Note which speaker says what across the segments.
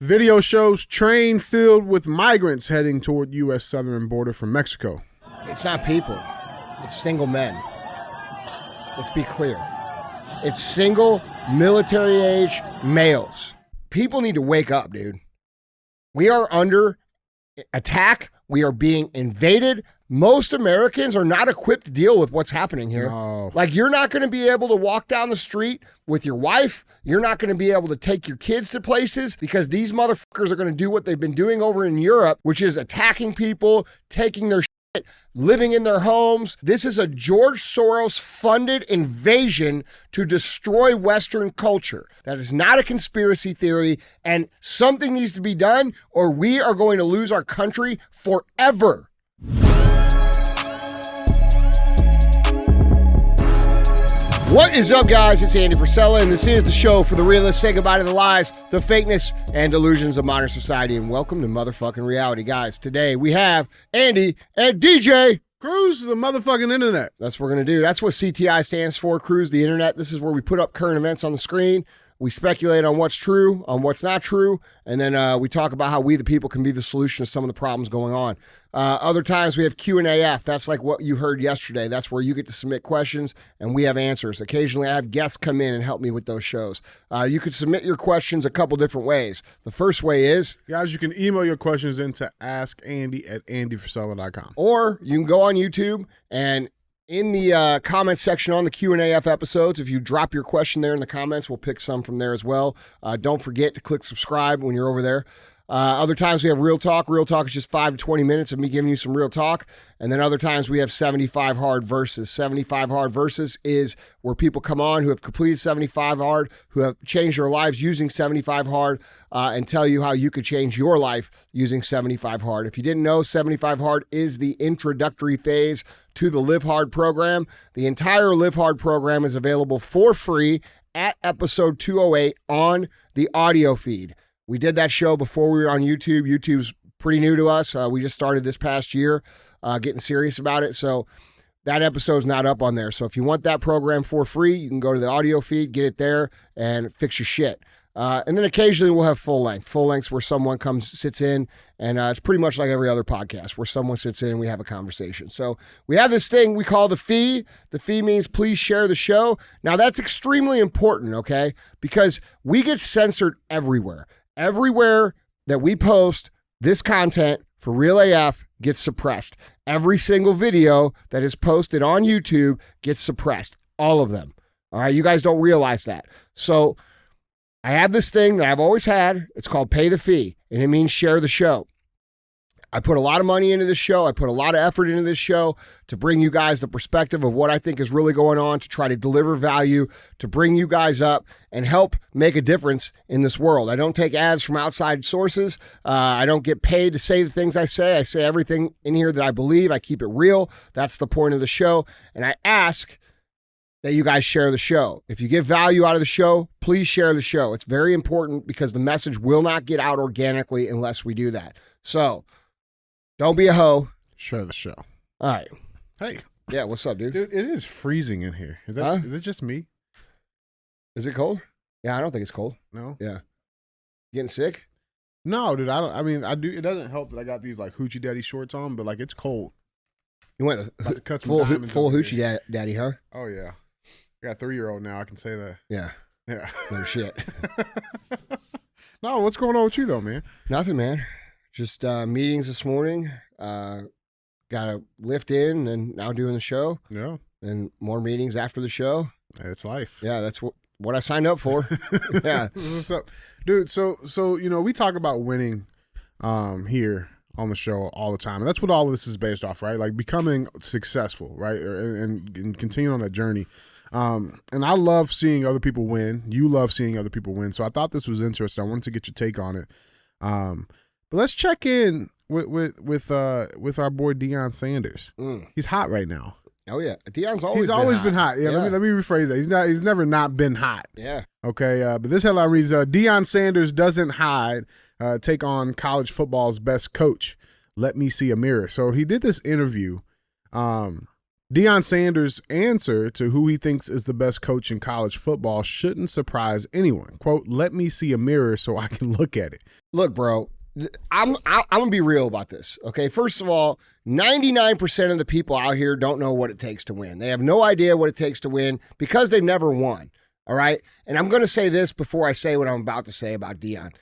Speaker 1: Video shows train filled with migrants heading toward U.S. southern border from Mexico.
Speaker 2: It's not people. It's single men. Let's be clear. It's single military-age males. People need to wake up, dude. We are under attack. We are being invaded. Most Americans are not equipped to deal with what's happening here.
Speaker 1: No.
Speaker 2: Like, you're not going to be able to walk down the street with your wife. You're not going to be able to take your kids to places because these motherfuckers are going to do what they've been doing over in Europe, which is attacking people, taking their shit, living in their homes. This is a George Soros-funded invasion to destroy Western culture. That is not a conspiracy theory, and something needs to be done or we are going to lose our country forever. What is up, guys? It's Andy Frisella, and this is the show for the realists. Say goodbye to the lies, the fakeness, and delusions of modern society, and welcome to motherfucking reality, guys. Today, we have Andy and DJ.
Speaker 1: Cruise the motherfucking internet.
Speaker 2: That's what we're going to do. That's what CTI stands for, Cruise the Internet. This is where we put up current events on the screen. We speculate on what's true, on what's not true, and then we talk about how we, the people, can be the solution to some of the problems going on. Other times we have Q&AF. That's like what you heard yesterday. That's where you get to submit questions, and we have answers. Occasionally, I have guests come in and help me with those shows. You could submit your questions a couple different ways. The first way is...
Speaker 1: Guys, you can email your questions into askandy@andyfrisella.com.
Speaker 2: Or you can go on YouTube and... in the comments section on the Q&AF episodes, if you drop your question there in the comments, we'll pick some from there as well. Don't forget to click subscribe when you're over there. Other times we have Real Talk. Real Talk is just 5 to 20 minutes of me giving you some real talk. And then other times we have 75 Hard Verses. 75 Hard Verses is where people come on who have completed 75 Hard, who have changed their lives using 75 Hard, and tell you how you could change your life using 75 Hard. If you didn't know, 75 Hard is the introductory phase to the Live Hard program. The entire Live Hard program is available for free at episode 208 on the audio feed. We did that show before we were on YouTube. YouTube's pretty new to us. We just started this past year getting serious about it. So that episode's not up on there. So if you want that program for free, you can go to the audio feed, get it there, and fix your shit. And then occasionally we'll have full length. Full lengths where someone sits in, and it's pretty much like every other podcast where someone sits in and we have a conversation. So we have this thing we call the fee. The fee means please share the show. Now that's extremely important, okay? Because we get censored everywhere. Everywhere that we post this content for Real AF gets suppressed. Every single video that is posted on YouTube gets suppressed. All of them. All right, you guys don't realize that. So I have this thing that I've always had. It's called pay the fee, and it means share the show. I put a lot of money into this show. I put a lot of effort into this show to bring you guys the perspective of what I think is really going on, to try to deliver value, to bring you guys up and help make a difference in this world. I don't take ads from outside sources. I don't get paid to say the things I say. I say everything in here that I believe. I keep it real. That's the point of the show. And I ask that you guys share the show. If you get value out of the show, please share the show. It's very important because the message will not get out organically unless we do that. So don't be a hoe.
Speaker 1: Share the show.
Speaker 2: All right.
Speaker 1: Hey.
Speaker 2: Yeah, what's up, dude?
Speaker 1: Dude, it is freezing in here. Is it just me?
Speaker 2: Is it cold? Yeah, I don't think it's cold.
Speaker 1: No?
Speaker 2: Yeah. Getting sick?
Speaker 1: No, dude, I do. It doesn't help that I got these like hoochie daddy shorts on, but like it's cold.
Speaker 2: You went
Speaker 1: About to cut some
Speaker 2: full
Speaker 1: diamonds
Speaker 2: hoochie daddy, huh?
Speaker 1: Oh, yeah. I got a 3-year-old now. I can say that.
Speaker 2: Yeah.
Speaker 1: Yeah.
Speaker 2: No shit.
Speaker 1: No, what's going on with you though, man?
Speaker 2: Nothing, man. Just meetings this morning. Got a lift in and now doing the show.
Speaker 1: Yeah.
Speaker 2: And more meetings after the show.
Speaker 1: It's life.
Speaker 2: Yeah, that's what I signed up for. Yeah.
Speaker 1: What's up? Dude, so we talk about winning here on the show all the time. And that's what all of this is based off, right? Like becoming successful, right? And continuing on that journey. And I love seeing other people win. You love seeing other people win. So I thought this was interesting. I wanted to get your take on it. But let's check in with our boy Deion Sanders. He's hot right now.
Speaker 2: Oh yeah, Deion's always
Speaker 1: been hot. Yeah, let me rephrase that. He's never not been hot.
Speaker 2: Yeah.
Speaker 1: Okay. But this headline reads: Deion Sanders doesn't hide. Take on college football's best coach. Let me see a mirror. So he did this interview Deion Sanders' answer to who he thinks is the best coach in college football shouldn't surprise anyone. Quote, let me see a mirror so I can look at it.
Speaker 2: Look, bro, I'm going to be real about this, okay? First of all, 99% of the people out here don't know what it takes to win. They have no idea what it takes to win because they've never won, all right? And I'm going to say this before I say what I'm about to say about Deion.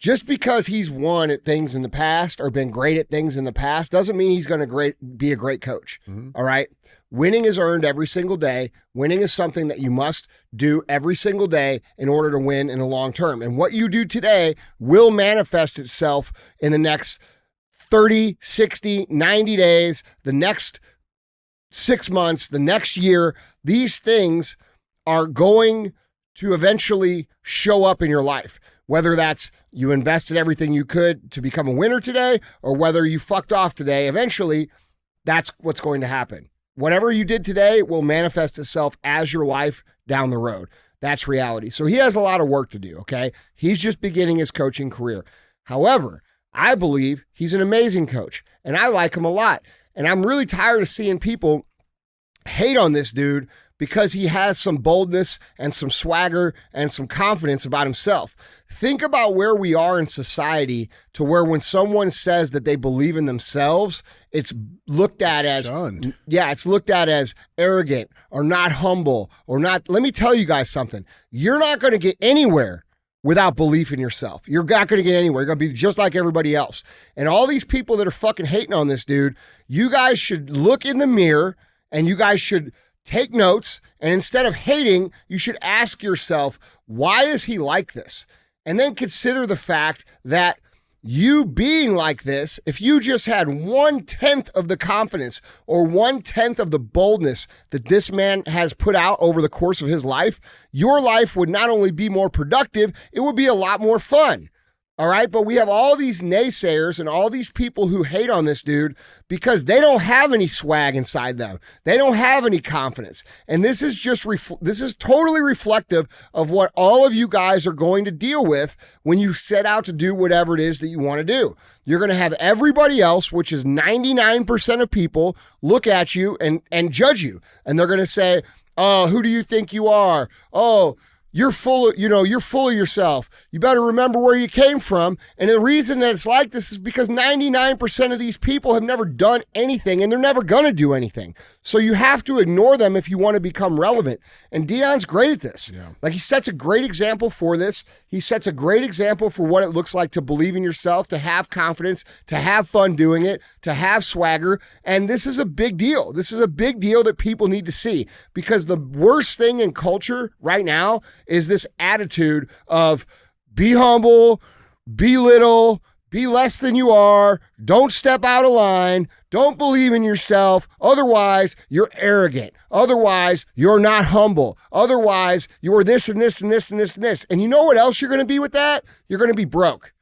Speaker 2: Just because he's won at things in the past or been great at things in the past doesn't mean he's going to be a great coach, all right? Winning is earned every single day. Winning is something that you must do every single day in order to win in the long term. And what you do today will manifest itself in the next 30, 60, 90 days, the next 6 months, the next year. These things are going to eventually show up in your life, whether that's you invested everything you could to become a winner today or whether you fucked off today. Eventually, that's what's going to happen. Whatever you did today will manifest itself as your life down the road. That's reality. So he has a lot of work to do, okay? He's just beginning his coaching career. However, I believe he's an amazing coach, and I like him a lot. And I'm really tired of seeing people hate on this dude because he has some boldness and some swagger and some confidence about himself. Think about where we are in society to where when someone says that they believe in themselves, it's looked at as
Speaker 1: Shunned.
Speaker 2: it's looked at as arrogant or not humble or not. Let me tell you guys something. You're not going to get anywhere without belief in yourself. You're not going to get anywhere. You're going to be just like everybody else. And all these people that are fucking hating on this dude, you guys should look in the mirror and you guys should take notes, and instead of hating, you should ask yourself, why is he like this? And then consider the fact that you being like this, if you just had 1/10 of the confidence or 1/10 of the boldness that this man has put out over the course of his life, your life would not only be more productive, it would be a lot more fun. All right, but we have all these naysayers and all these people who hate on this dude because they don't have any swag inside them. They don't have any confidence. And this is just this is totally reflective of what all of you guys are going to deal with when you set out to do whatever it is that you want to do. You're going to have everybody else, which is 99% of people, look at you and judge you. And they're going to say, "Oh, who do you think you are? Oh, you're full of yourself. You better remember where you came from." And the reason that it's like this is because 99% of these people have never done anything and they're never going to do anything. So you have to ignore them if you want to become relevant. And Deion's great at this. Yeah. Like, he sets a great example for this. He sets a great example for what it looks like to believe in yourself, to have confidence, to have fun doing it, to have swagger. And this is a big deal. This is a big deal that people need to see, because the worst thing in culture right now is this attitude of be humble, be little, be less than you are, don't step out of line, don't believe in yourself, otherwise you're arrogant, otherwise you're not humble, otherwise you're this and this and this and this and this. And you know what else you're going to be with that? You're going to be broke.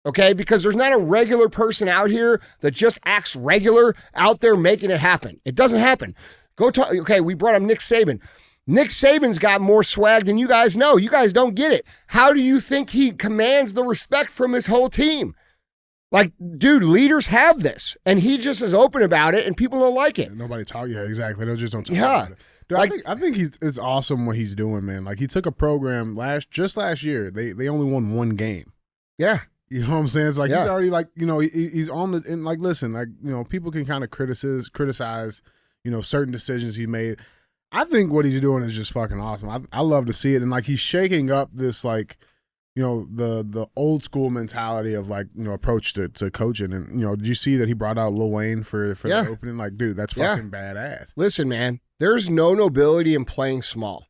Speaker 2: Okay, because there's not a regular person out here that just acts regular out there making it happen. It doesn't happen. Go talk. Okay, we brought up Nick Saban. Nick Saban's got more swag than you guys know. You guys don't get it. How do you think he commands the respect from his whole team? Like, dude, leaders have this, and he just is open about it, and people don't like it.
Speaker 1: Nobody talk. Yeah, exactly. They just don't talk about it. Dude, I think it's awesome what he's doing, man. Like, he took a program last year. They only won one game.
Speaker 2: Yeah.
Speaker 1: You know what I'm saying? It's like he's already, like, you know, he's on the, and like, listen, like, you know, people can kind of criticize, you know, certain decisions he made. I think what he's doing is just fucking awesome. I love to see it. And, like, he's shaking up this, like, you know, the old school mentality of, like, you know, approach to coaching. And, you know, did you see that he brought out Lil Wayne for the opening? Like, dude, that's fucking badass.
Speaker 2: Listen, man, there's no nobility in playing small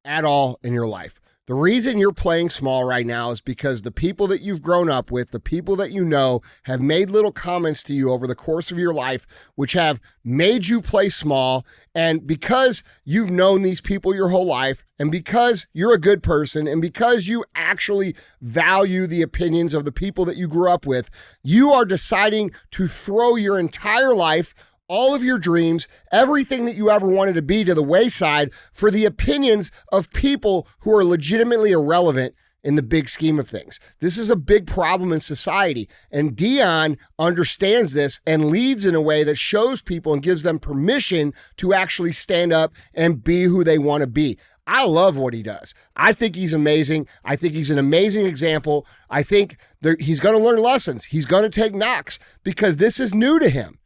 Speaker 2: at all in your life. The reason you're playing small right now is because the people that you've grown up with, the people that you know, have made little comments to you over the course of your life, which have made you play small. And because you've known these people your whole life, and because you're a good person, and because you actually value the opinions of the people that you grew up with, you are deciding to throw your entire life, all of your dreams, everything that you ever wanted to be, to the wayside for the opinions of people who are legitimately irrelevant in the big scheme of things. This is a big problem in society. And Deion understands this and leads in a way that shows people and gives them permission to actually stand up and be who they want to be. I love what he does. I think he's amazing. I think he's an amazing example. I think he's going to learn lessons. He's going to take knocks because this is new to him.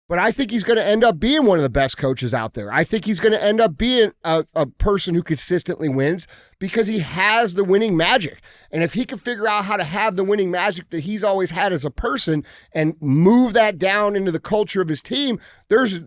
Speaker 2: But I think he's going to end up being one of the best coaches out there. I think he's going to end up being a person who consistently wins because he has the winning magic. And if he can figure out how to have the winning magic that he's always had as a person and move that down into the culture of his team, there's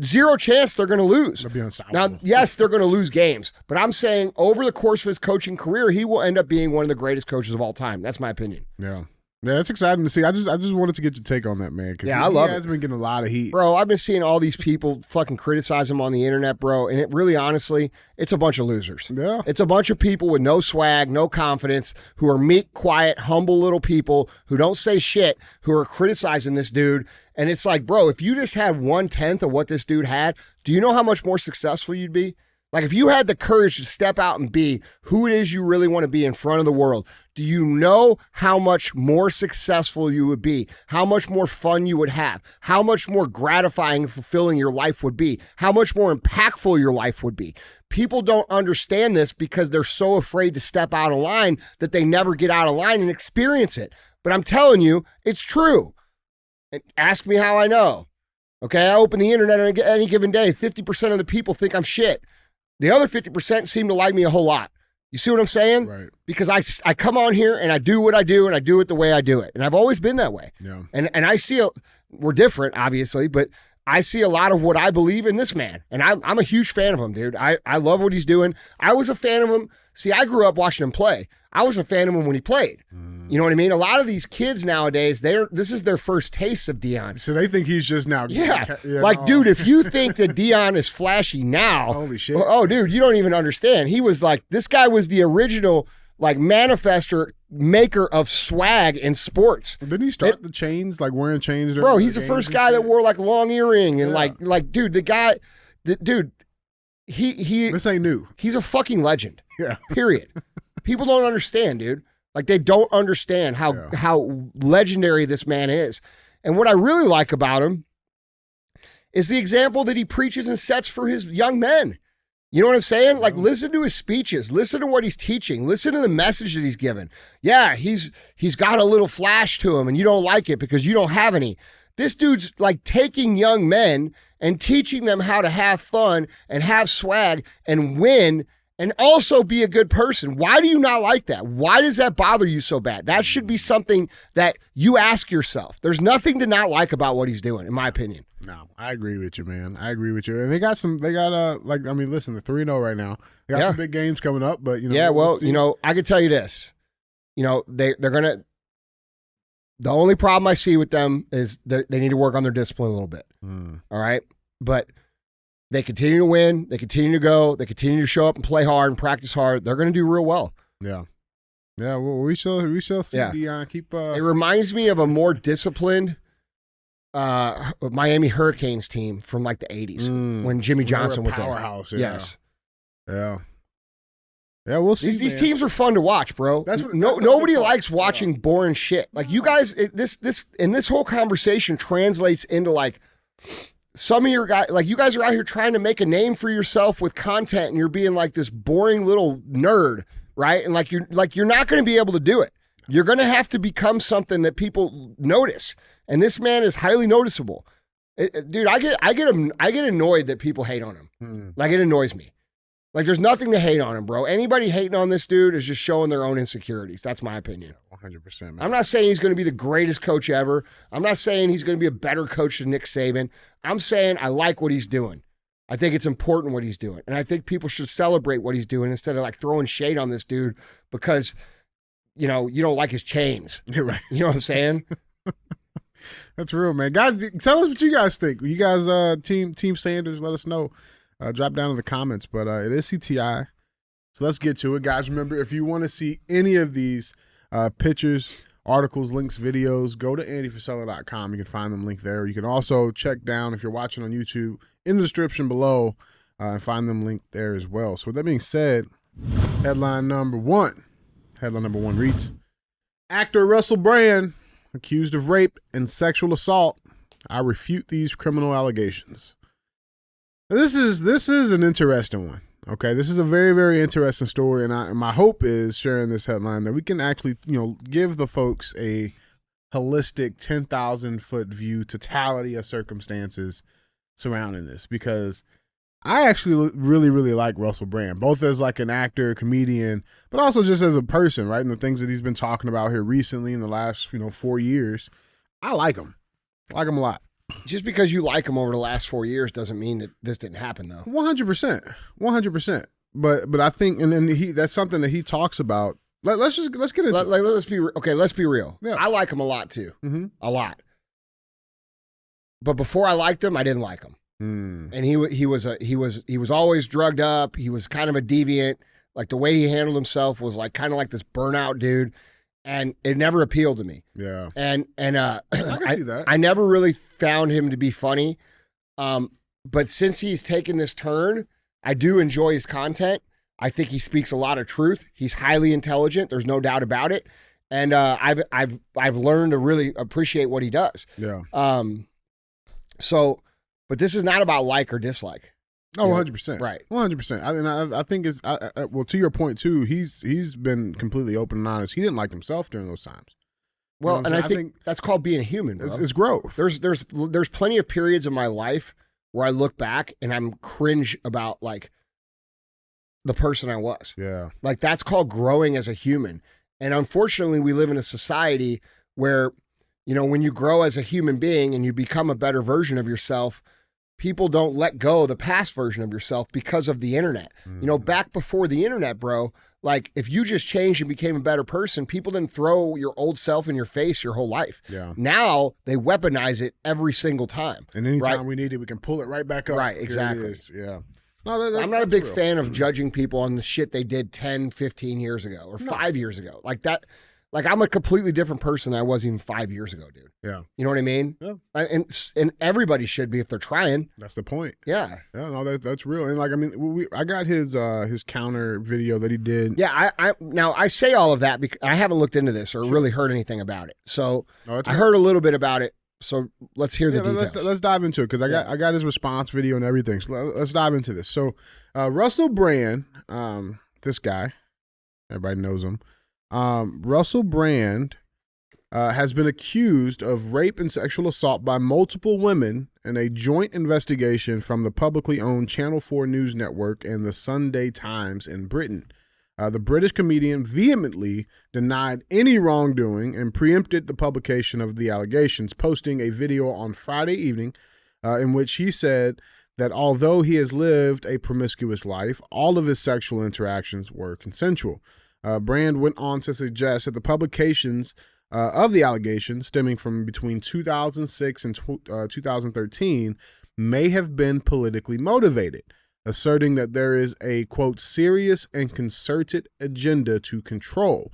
Speaker 2: zero chance they're going to lose.
Speaker 1: They'll be unstoppable.
Speaker 2: Now, yes, they're going to lose games. But I'm saying over the course of his coaching career, he will end up being one of the greatest coaches of all time. That's my opinion.
Speaker 1: Yeah. Yeah, it's exciting to see. I just wanted to get your take on that, man.
Speaker 2: Yeah, I love it.
Speaker 1: He has been getting a lot of heat.
Speaker 2: Bro, I've been seeing all these people fucking criticize him on the internet, bro, and it really, honestly, it's a bunch of losers.
Speaker 1: Yeah.
Speaker 2: It's a bunch of people with no swag, no confidence, who are meek, quiet, humble little people who don't say shit, who are criticizing this dude. And it's like, bro, if you just had 1/10 of what this dude had, do you know how much more successful you'd be? Like, if you had the courage to step out and be who it is you really want to be in front of the world, do you know how much more successful you would be? How much more fun you would have? How much more gratifying and fulfilling your life would be? How much more impactful your life would be? People don't understand this because they're so afraid to step out of line that they never get out of line and experience it. But I'm telling you, it's true. And ask me how I know. Okay, I open the internet on any given day. 50% of the people think I'm shit. The other 50% seem to like me a whole lot. You see what I'm saying?
Speaker 1: Right.
Speaker 2: Because I come on here and I do what I do and I do it the way I do it. And I've always been that way.
Speaker 1: Yeah.
Speaker 2: And I see, we're different, obviously, but I see a lot of what I believe in this man. And I'm a huge fan of him, dude. I love what he's doing. I was a fan of him. See, I grew up watching him play. I was a fan of him when he played. You know what I mean? A lot of these kids nowadays, this is their first taste of Deion.
Speaker 1: So they think he's just now.
Speaker 2: Yeah. Dude, if you think that Deion is flashy now,
Speaker 1: holy shit.
Speaker 2: Oh, dude, you don't even understand. He was like, this guy was the original, like, manifester, maker of swag in sports.
Speaker 1: Didn't he start the chains, like wearing chains?
Speaker 2: Bro, he's the first guy that wore, like, long earring and like, dude, he.
Speaker 1: This ain't new.
Speaker 2: He's a fucking legend.
Speaker 1: Yeah.
Speaker 2: Period. People don't understand, dude. Like, they don't understand how legendary this man is. And what I really like about him is the example that he preaches and sets for his young men. You know what I'm saying? Like, listen to his speeches. Listen to what he's teaching. Listen to the messages he's given. Yeah, he's got a little flash to him, and you don't like it because you don't have any. This dude's, like, taking young men and teaching them how to have fun and have swag and win and also be a good person. Why do you not like that? Why does that bother you so bad? That should be something that you ask yourself. There's nothing to not like about what he's doing, in my opinion.
Speaker 1: No, I agree with you, man. I agree with you. And listen, they're 3-0 right now. They got some big games coming up, but
Speaker 2: I can tell you this. They're gonna. The only problem I see with them is that they need to work on their discipline a little bit. All right, but they continue to win. They continue to go. They continue to show up and play hard and practice hard. They're going to do real well.
Speaker 1: Yeah. Yeah, well, we shall see Deion keep.
Speaker 2: It reminds me of a more disciplined Miami Hurricanes team from like the 80s when Jimmy Johnson was there.
Speaker 1: Powerhouse, yeah.
Speaker 2: Yes.
Speaker 1: Yeah. Yeah, we'll see.
Speaker 2: These teams are fun to watch, bro. Nobody likes watching boring shit. Like, you guys, this whole conversation translates into, like, some of your guys, like, you guys are out here trying to make a name for yourself with content, and you're being like this boring little nerd, right? And you're not going to be able to do it. You're going to have to become something that people notice. And this man is highly noticeable. Dude, I get annoyed that people hate on him. Like, it annoys me. Like, there's nothing to hate on him, bro. Anybody hating on this dude is just showing their own insecurities. That's my opinion.
Speaker 1: 100%, man.
Speaker 2: I'm not saying he's going to be the greatest coach ever. I'm not saying he's going to be a better coach than Nick Saban. I'm saying I like what he's doing. I think it's important what he's doing. And I think people should celebrate what he's doing instead of, like, throwing shade on this dude because, you don't like his chains.
Speaker 1: You're right.
Speaker 2: You know what I'm saying?
Speaker 1: That's real, man. Guys, tell us what you guys think. You guys, Team Sanders, let us know. Drop down in the comments, but it is CTI. So let's get to it. Guys, remember, if you want to see any of these pictures, articles, links, videos, go to andyfrisella.com. You can find them linked there. You can also check down, if you're watching on YouTube, in the description below and find them linked there as well. So with that being said, headline number 1. Headline number 1 reads, actor Russell Brand accused of rape and sexual assault. I refute these criminal allegations. Now, this is an interesting one. Okay, this is a very, very interesting story, and my hope is sharing this headline that we can actually, give the folks a holistic 10,000-foot view, totality of circumstances surrounding this, because I actually really, really like Russell Brand, both as like an actor, comedian, but also just as a person, right? And the things that he's been talking about here recently in the last, 4 years. I like him. I like him a lot.
Speaker 2: Just because you like him over the last 4 years doesn't mean that this didn't happen, though.
Speaker 1: 100%. 100%. But I think, and then that's something that he talks about. Let's get into it.
Speaker 2: Let's be real.
Speaker 1: Yeah.
Speaker 2: I like him a lot, too.
Speaker 1: Mm-hmm.
Speaker 2: A lot. But before I liked him, I didn't like him. And he was always drugged up. He was kind of a deviant. Like the way he handled himself was like kind of like this burnout dude, and it never appealed to me.
Speaker 1: Yeah.
Speaker 2: And
Speaker 1: I can see that.
Speaker 2: I never really found him to be funny. But since he's taken this turn, I do enjoy his content. I think he speaks a lot of truth. He's highly intelligent. There's no doubt about it. And I've learned to really appreciate what he does.
Speaker 1: Yeah.
Speaker 2: But this is not about like or dislike.
Speaker 1: Oh, 100%.
Speaker 2: Right.
Speaker 1: 100%. I think it's, well, to your point too, he's been completely open and honest. He didn't like himself during those times.
Speaker 2: Well, and I think that's called being a human, bro.
Speaker 1: It's growth.
Speaker 2: There's plenty of periods in my life where I look back and I'm cringe about like the person I was.
Speaker 1: Yeah.
Speaker 2: Like that's called growing as a human. And unfortunately, we live in a society where, when you grow as a human being and you become a better version of yourself, people don't let go of the past version of yourself because of the internet. Back before the internet, bro, like if you just changed and became a better person, people didn't throw your old self in your face your whole life.
Speaker 1: Yeah.
Speaker 2: Now they weaponize it every single time.
Speaker 1: And anytime we need it, we can pull it right back up.
Speaker 2: Right, exactly.
Speaker 1: Yeah. No,
Speaker 2: I'm not a big fan of judging people on the shit they did 10, 15 years ago or 5 years ago. Like that. Like I'm a completely different person than I was even 5 years ago, dude.
Speaker 1: Yeah.
Speaker 2: You know what I mean?
Speaker 1: Yeah.
Speaker 2: And everybody should be if they're trying.
Speaker 1: That's the point.
Speaker 2: Yeah.
Speaker 1: Yeah, no, that's real. And like, I mean, I got his counter video that he did.
Speaker 2: Yeah, I say all of that because I haven't looked into this or really heard anything about it. So I heard a little bit about it. So let's hear the details.
Speaker 1: Let's dive into it because I got his response video and everything. So let's dive into this. So Russell Brand, this guy, everybody knows him. Russell Brand has been accused of rape and sexual assault by multiple women in a joint investigation from the publicly owned Channel 4 News Network and the Sunday Times in Britain. The British comedian vehemently denied any wrongdoing and preempted the publication of the allegations, posting a video on Friday evening in which he said that although he has lived a promiscuous life, all of his sexual interactions were consensual. Brand went on to suggest that the publications of the allegations stemming from between 2006 and 2013 may have been politically motivated, asserting that there is a, quote, serious and concerted agenda to control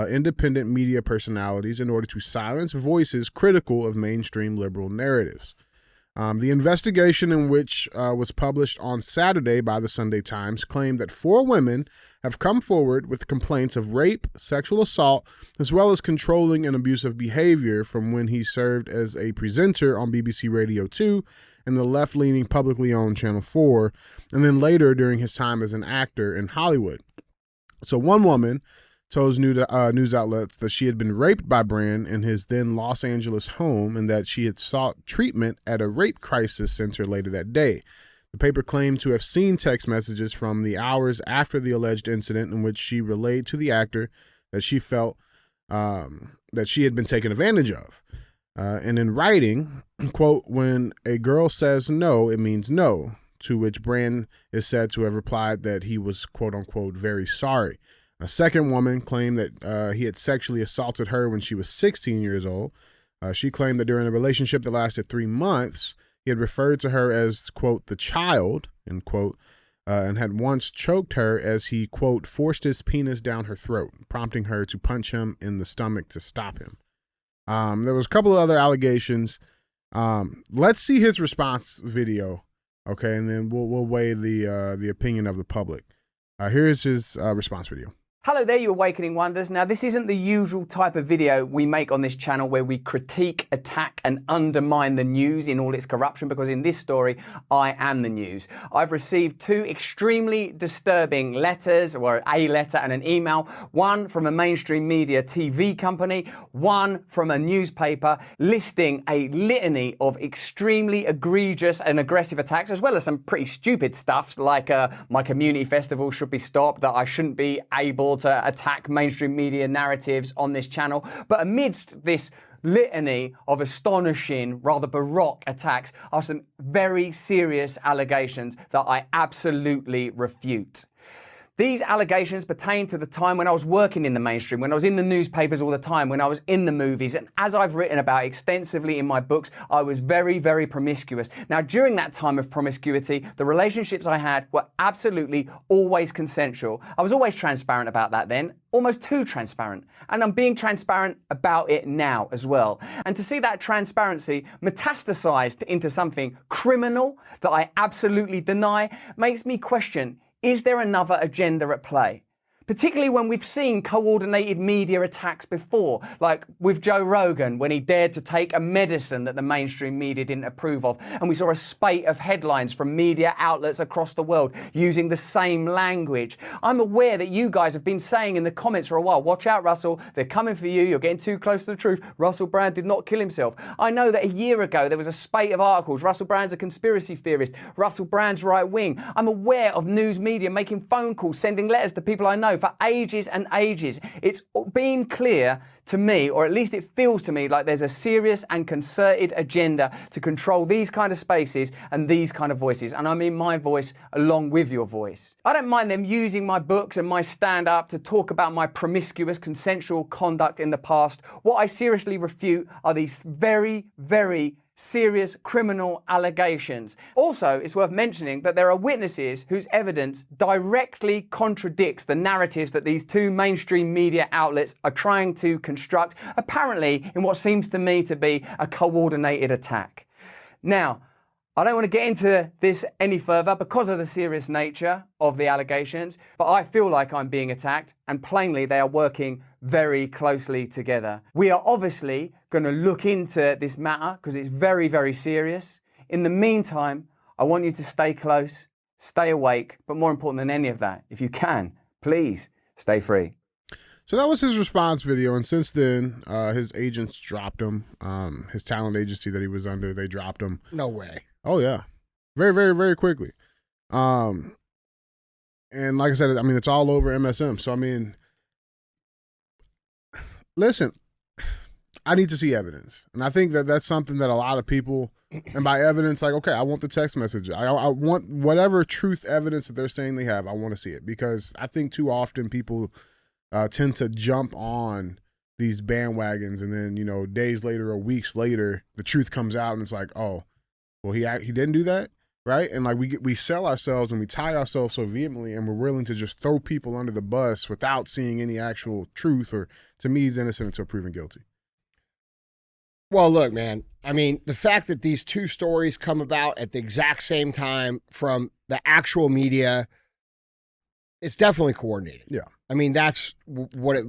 Speaker 1: independent media personalities in order to silence voices critical of mainstream liberal narratives. The investigation, in which was published on Saturday by the Sunday Times, claimed that 4 women have come forward with complaints of rape, sexual assault, as well as controlling and abusive behavior from when he served as a presenter on BBC Radio 2 and the left-leaning publicly owned Channel 4, and then later during his time as an actor in Hollywood. So one woman told news outlets that she had been raped by Brand in his then Los Angeles home and that she had sought treatment at a rape crisis center later that day. The paper claimed to have seen text messages from the hours after the alleged incident in which she relayed to the actor that she felt that she had been taken advantage of. And in writing, quote, when a girl says no, it means no, to which Brand is said to have replied that he was, quote unquote, very sorry. A second woman claimed that he had sexually assaulted her when she was 16 years old. She claimed that during a relationship that lasted 3 months, he had referred to her as, quote, the child, end quote, and had once choked her as he, quote, forced his penis down her throat, prompting her to punch him in the stomach to stop him. There was a couple of other allegations. Let's see his response video, okay, and then we'll weigh the opinion of the public. Here's his response video.
Speaker 3: Hello there, you Awakening Wonders. Now, this isn't the usual type of video we make on this channel where we critique, attack, and undermine the news in all its corruption, because in this story, I am the news. I've received two extremely disturbing letters, or a letter and an email, one from a mainstream media TV company, one from a newspaper, listing a litany of extremely egregious and aggressive attacks, as well as some pretty stupid stuff, like my community festival should be stopped, that I shouldn't be able to attack mainstream media narratives on this channel. But amidst this litany of astonishing, rather baroque attacks are some very serious allegations that I absolutely refute. These allegations pertain to the time when I was working in the mainstream, when I was in the newspapers all the time, when I was in the movies, and as I've written about extensively in my books, I was very, very promiscuous. Now, during that time of promiscuity, the relationships I had were absolutely always consensual. I was always transparent about that then, almost too transparent. And I'm being transparent about it now as well. And to see that transparency metastasized into something criminal that I absolutely deny makes me question, is there another agenda at play? Particularly when we've seen coordinated media attacks before, like with Joe Rogan when he dared to take a medicine that the mainstream media didn't approve of. And we saw a spate of headlines from media outlets across the world using the same language. I'm aware that you guys have been saying in the comments for a while, watch out, Russell, they're coming for you, you're getting too close to the truth. Russell Brand did not kill himself. I know that a year ago there was a spate of articles, Russell Brand's a conspiracy theorist, Russell Brand's right wing. I'm aware of news media making phone calls, sending letters to people I know for ages and ages. It's been clear to me, or at least it feels to me, like there's a serious and concerted agenda to control these kind of spaces and these kind of voices. And I mean my voice along with your voice. I don't mind them using my books and my stand-up to talk about my promiscuous consensual conduct in the past. What I seriously refute are these very, very serious criminal allegations. Also, it's worth mentioning that there are witnesses whose evidence directly contradicts the narratives that these two mainstream media outlets are trying to construct, apparently in what seems to me to be a coordinated attack. Now, I don't want to get into this any further because of the serious nature of the allegations, but I feel like I'm being attacked, and plainly they are working very closely together. We are obviously going to look into this matter because it's very, very serious. In the meantime, I want you to stay close, stay awake, but more important than any of that, if you can, please stay free.
Speaker 1: So that was his response video, and since then, his agents dropped him. His talent agency that he was under, they dropped him.
Speaker 2: No way.
Speaker 1: Oh yeah, very, very, very quickly. And like I said, I mean, it's all over MSM. So I mean, listen, I need to see evidence, and I think that that's something that a lot of people, and by evidence, like, okay, I want the text message. I want whatever truth evidence that they're saying they have. I want to see it, because I think too often people tend to jump on these bandwagons, and then, you know, days later or weeks later, the truth comes out, and it's like, oh, well, he didn't do that, right? And like we sell ourselves and we tie ourselves so vehemently, and we're willing to just throw people under the bus without seeing any actual truth, or to me, he's innocent until proven guilty.
Speaker 2: Well, look, man, I mean, the fact that these two stories come about at the exact same time from the actual media, it's definitely coordinated.
Speaker 1: Yeah.
Speaker 2: I mean, that's what it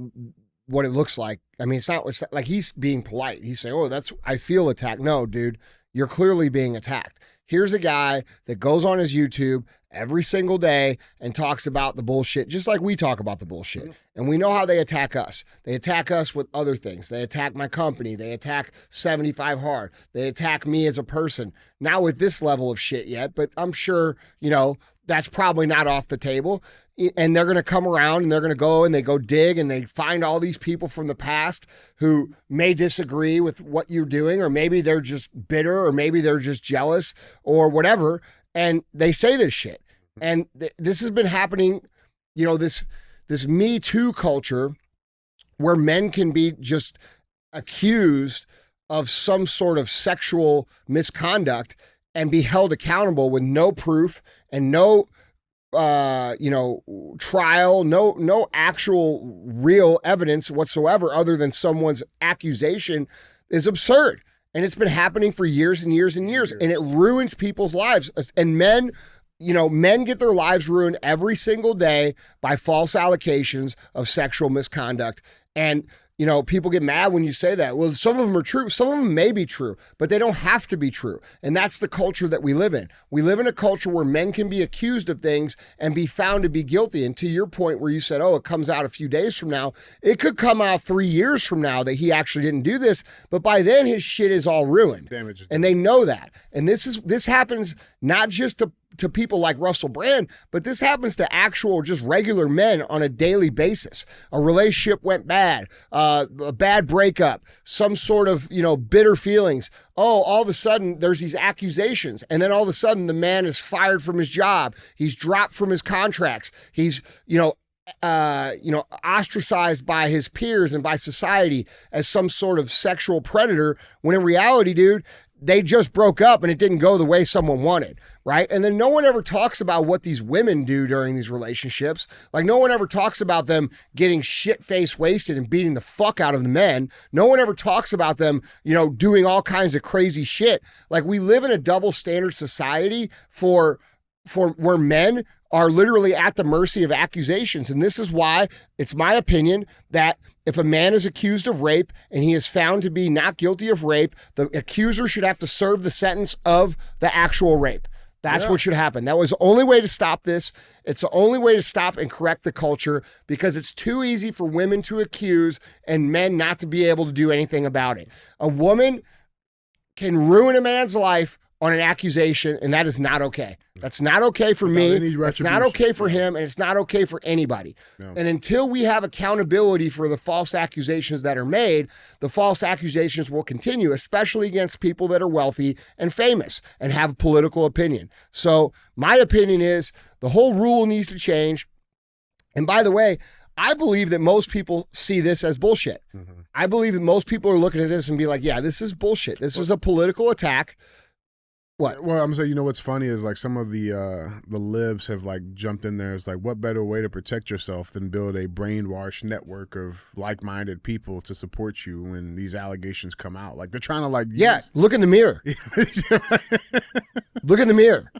Speaker 2: looks like. I mean, it's not like he's being polite. He's saying, oh, I feel attacked. No, dude, you're clearly being attacked. Here's a guy that goes on his YouTube every single day and talks about the bullshit, just like we talk about the bullshit. Mm-hmm. And we know how they attack us. They attack us with other things. They attack my company. They attack 75 Hard. They attack me as a person. Not with this level of shit yet, but I'm sure, you know, that's probably not off the table. And they're going to come around and they're going to go and they go dig and they find all these people from the past who may disagree with what you're doing, or maybe they're just bitter, or maybe they're just jealous or whatever. And they say this shit. And this has been happening, you know, this Me Too culture where men can be just accused of some sort of sexual misconduct and be held accountable with no proof and no trial, no actual real evidence whatsoever other than someone's accusation, is absurd. And it's been happening for years and years and years, and it ruins people's lives. And men men get their lives ruined every single day by false allegations of sexual misconduct. And, people get mad when you say that. Well, some of them are true. Some of them may be true, but they don't have to be true. And that's the culture that we live in. We live in a culture where men can be accused of things and be found to be guilty. And to your point where you said, it comes out a few days from now, it could come out 3 years from now that he actually didn't do this. But by then his shit is all ruined.
Speaker 1: Damage is
Speaker 2: and they know that. And this happens not just to people like Russell Brand, but this happens to actual just regular men on a daily basis. A relationship went bad, a bad breakup, some sort of, bitter feelings. All of a sudden there's these accusations. And then all of a sudden the man is fired from his job. He's dropped from his contracts. He's, ostracized by his peers and by society as some sort of sexual predator, when in reality, dude, they just broke up and it didn't go the way someone wanted, right? And then no one ever talks about what these women do during these relationships. Like, no one ever talks about them getting shit-faced wasted and beating the fuck out of the men. No one ever talks about them, doing all kinds of crazy shit. Like, we live in a double standard society for where men are literally at the mercy of accusations. And this is why it's my opinion that if a man is accused of rape and he is found to be not guilty of rape, the accuser should have to serve the sentence of the actual rape. That's what should happen. That was the only way to stop this. It's the only way to stop and correct the culture, because it's too easy for women to accuse and men not to be able to do anything about it. A woman can ruin a man's life on an accusation, and that is not okay. That's not okay for me. It's not okay for him, and it's not okay for anybody. No. And until we have accountability for the false accusations that are made, the false accusations will continue, especially against people that are wealthy and famous and have a political opinion. So my opinion is the whole rule needs to change. And by the way, I believe that most people see this as bullshit. Mm-hmm. I believe that most people are looking at this and be like, yeah, this is bullshit. This is a political attack. What?
Speaker 1: Well, I'm saying, what's funny is like some of the libs have like jumped in there. It's like, what better way to protect yourself than build a brainwashed network of like-minded people to support you when these allegations come out? Like, they're trying to
Speaker 2: look in the mirror. Look in the mirror.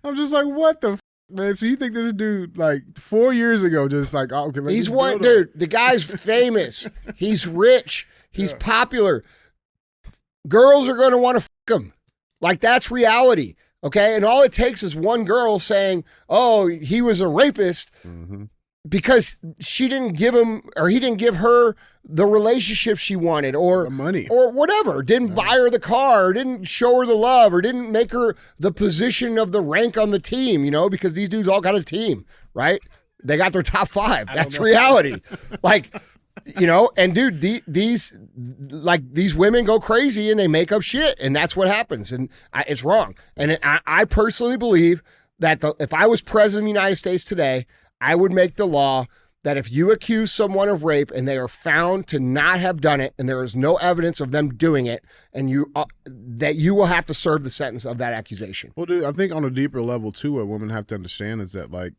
Speaker 1: I'm just like, what the man? So you think this dude like 4 years ago just like, okay,
Speaker 2: he's one dude. The guy's famous. He's rich. He's popular. Girls are going to want to fuck him. Like, that's reality, okay? And all it takes is one girl saying, he was a rapist, because she didn't give him, or he didn't give her the relationship she wanted, or
Speaker 1: the money,
Speaker 2: or whatever. Didn't buy her the car, or didn't show her the love, or didn't make her the position of the rank on the team, because these dudes all got a team, right? They got their top five. That's reality. Like, and dude, these women go crazy and they make up shit, and that's what happens, and it's wrong. And I personally believe that if I was president of the United States today, I would make the law that if you accuse someone of rape and they are found to not have done it, and there is no evidence of them doing it, and that you will have to serve the sentence of that accusation.
Speaker 1: Well, dude, I think on a deeper level too, what women have to understand is that, like,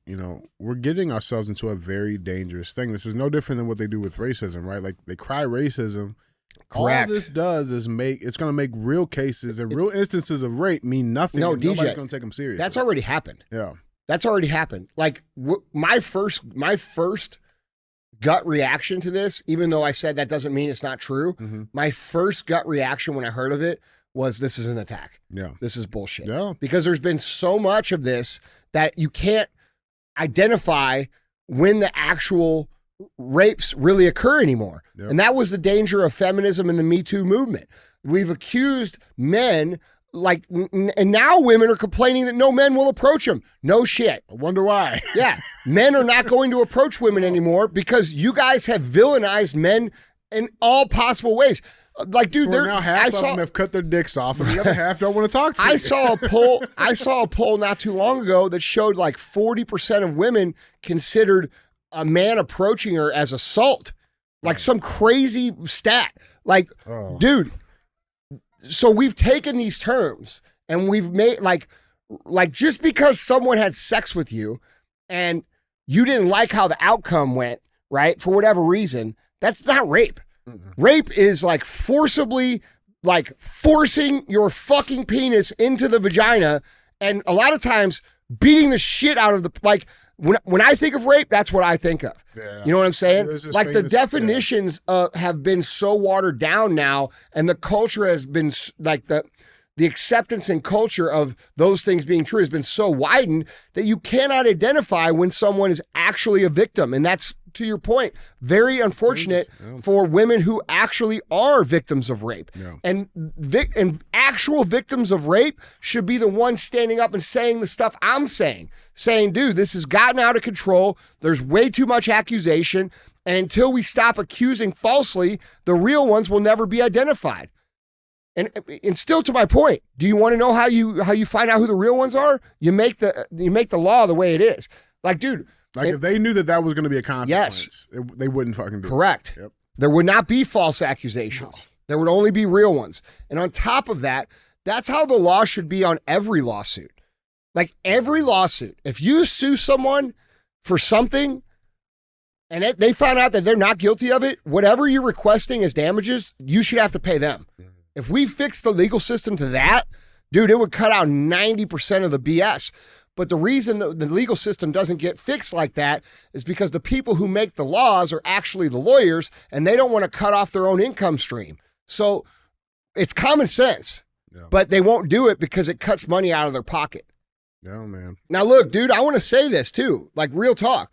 Speaker 1: we're getting ourselves into a very dangerous thing. This is no different than what they do with racism, right? Like, they cry racism.
Speaker 2: Correct.
Speaker 1: All this does is it's going to make real cases and real instances of rape mean nothing.
Speaker 2: No,
Speaker 1: DJ, nobody's going to take them seriously.
Speaker 2: That's already happened.
Speaker 1: Yeah.
Speaker 2: That's already happened. Like, my first gut reaction to this, even though I said that doesn't mean it's not true, my first gut reaction when I heard of it was, this is an attack.
Speaker 1: Yeah.
Speaker 2: This is bullshit.
Speaker 1: Yeah.
Speaker 2: Because there's been so much of this that you can't identify when the actual rapes really occur anymore. Yep. And that was the danger of feminism and the Me Too movement. We've accused men, and now women are complaining that no men will approach them. No shit.
Speaker 1: I wonder why.
Speaker 2: Yeah. Men are not going to approach women anymore because you guys have villainized men in all possible ways. Like, dude,
Speaker 1: so now half of them have cut their dicks off, and the other half don't want to talk to you.
Speaker 2: I saw a poll not too long ago that showed like 40% of women considered a man approaching her as assault. Like some crazy stat. Like, dude. So we've taken these terms and we've made like just because someone had sex with you and you didn't like how the outcome went, right? For whatever reason, that's not rape. Rape is like forcing your fucking penis into the vagina, and a lot of times beating the shit out of the, like, when I think of rape, that's what I think of.
Speaker 1: Yeah.
Speaker 2: You know what I'm saying? Like the
Speaker 1: famous,
Speaker 2: definitions have been so watered down now, and the culture has been like the acceptance and culture of those things being true has been so widened that you cannot identify when someone is actually a victim. And that's, to your point, very unfortunate for women who actually are victims of rape.
Speaker 1: Yeah.
Speaker 2: And actual victims of rape should be the ones standing up and saying the stuff I'm saying, dude, this has gotten out of control. There's way too much accusation. And until we stop accusing falsely, the real ones will never be identified. And still, to my point, do you want to know how you find out who the real ones are? You make the law the way it is. Like, dude,
Speaker 1: if they knew that was going to be a consequence, they wouldn't fucking do it.
Speaker 2: Correct.
Speaker 1: Yep.
Speaker 2: There would not be false accusations. No. There would only be real ones. And on top of that, that's how the law should be on every lawsuit. Like every lawsuit, if you sue someone for something and they find out that they're not guilty of it, whatever you're requesting as damages, you should have to pay them. If we fix the legal system to that, dude, it would cut out 90% of the BS. But the reason that the legal system doesn't get fixed like that is because the people who make the laws are actually the lawyers, and they don't want to cut off their own income stream. So it's common sense, but they won't do it because it cuts money out of their pocket.
Speaker 1: Yeah, man.
Speaker 2: Now, look, dude, I want to say this too, like real talk.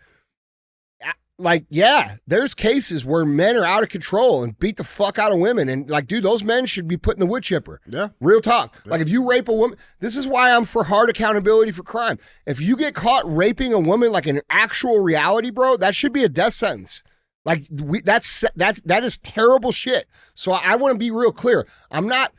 Speaker 2: Like, yeah, there's cases where men are out of control and beat the fuck out of women. And like, dude, those men should be put in the wood chipper.
Speaker 1: Yeah.
Speaker 2: Real talk. Yeah. Like if you rape a woman, this is why I'm for hard accountability for crime. If you get caught raping a woman like in actual reality, bro, that should be a death sentence. Like that is terrible shit. So I want to be real clear. I'm not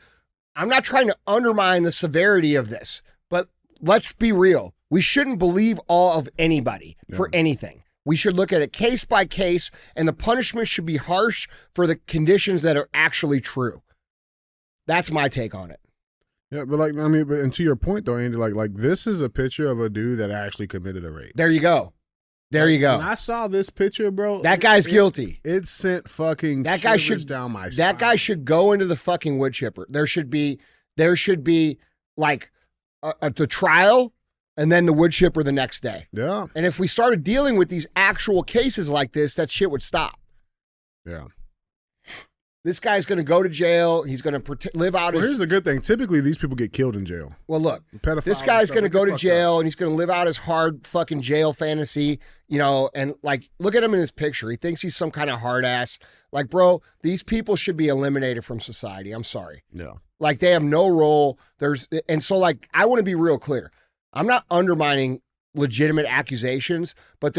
Speaker 2: trying to undermine the severity of this, but let's be real. We shouldn't believe all of anybody for anything. We should look at it case by case, and the punishment should be harsh for the conditions that are actually true. That's my take on it.
Speaker 1: Yeah, but like, I mean, and to your point though, Andy, like this is a picture of a dude that actually committed a rape.
Speaker 2: There you go. There you go.
Speaker 1: When I saw this picture, bro,
Speaker 2: that guy's guilty.
Speaker 1: It sent fucking
Speaker 2: that guy should
Speaker 1: down my spine.
Speaker 2: That guy should go into the fucking wood chipper. There should be like the trial. And then the wood chipper the next day.
Speaker 1: Yeah.
Speaker 2: And if we started dealing with these actual cases like this, that shit would stop.
Speaker 1: Yeah.
Speaker 2: This guy's going to go to jail. He's going to live out his...
Speaker 1: Here's the good thing. Typically, these people get killed in jail.
Speaker 2: Well, look, this guy's going to go to jail and he's going to live out his hard fucking jail fantasy, you know, and like, look at him in his picture. He thinks he's some kind of hard ass. Like, bro, these people should be eliminated from society. I'm sorry.
Speaker 1: Yeah.
Speaker 2: Like, they have no role. And so, like, I want to be real clear. I'm not undermining legitimate accusations, but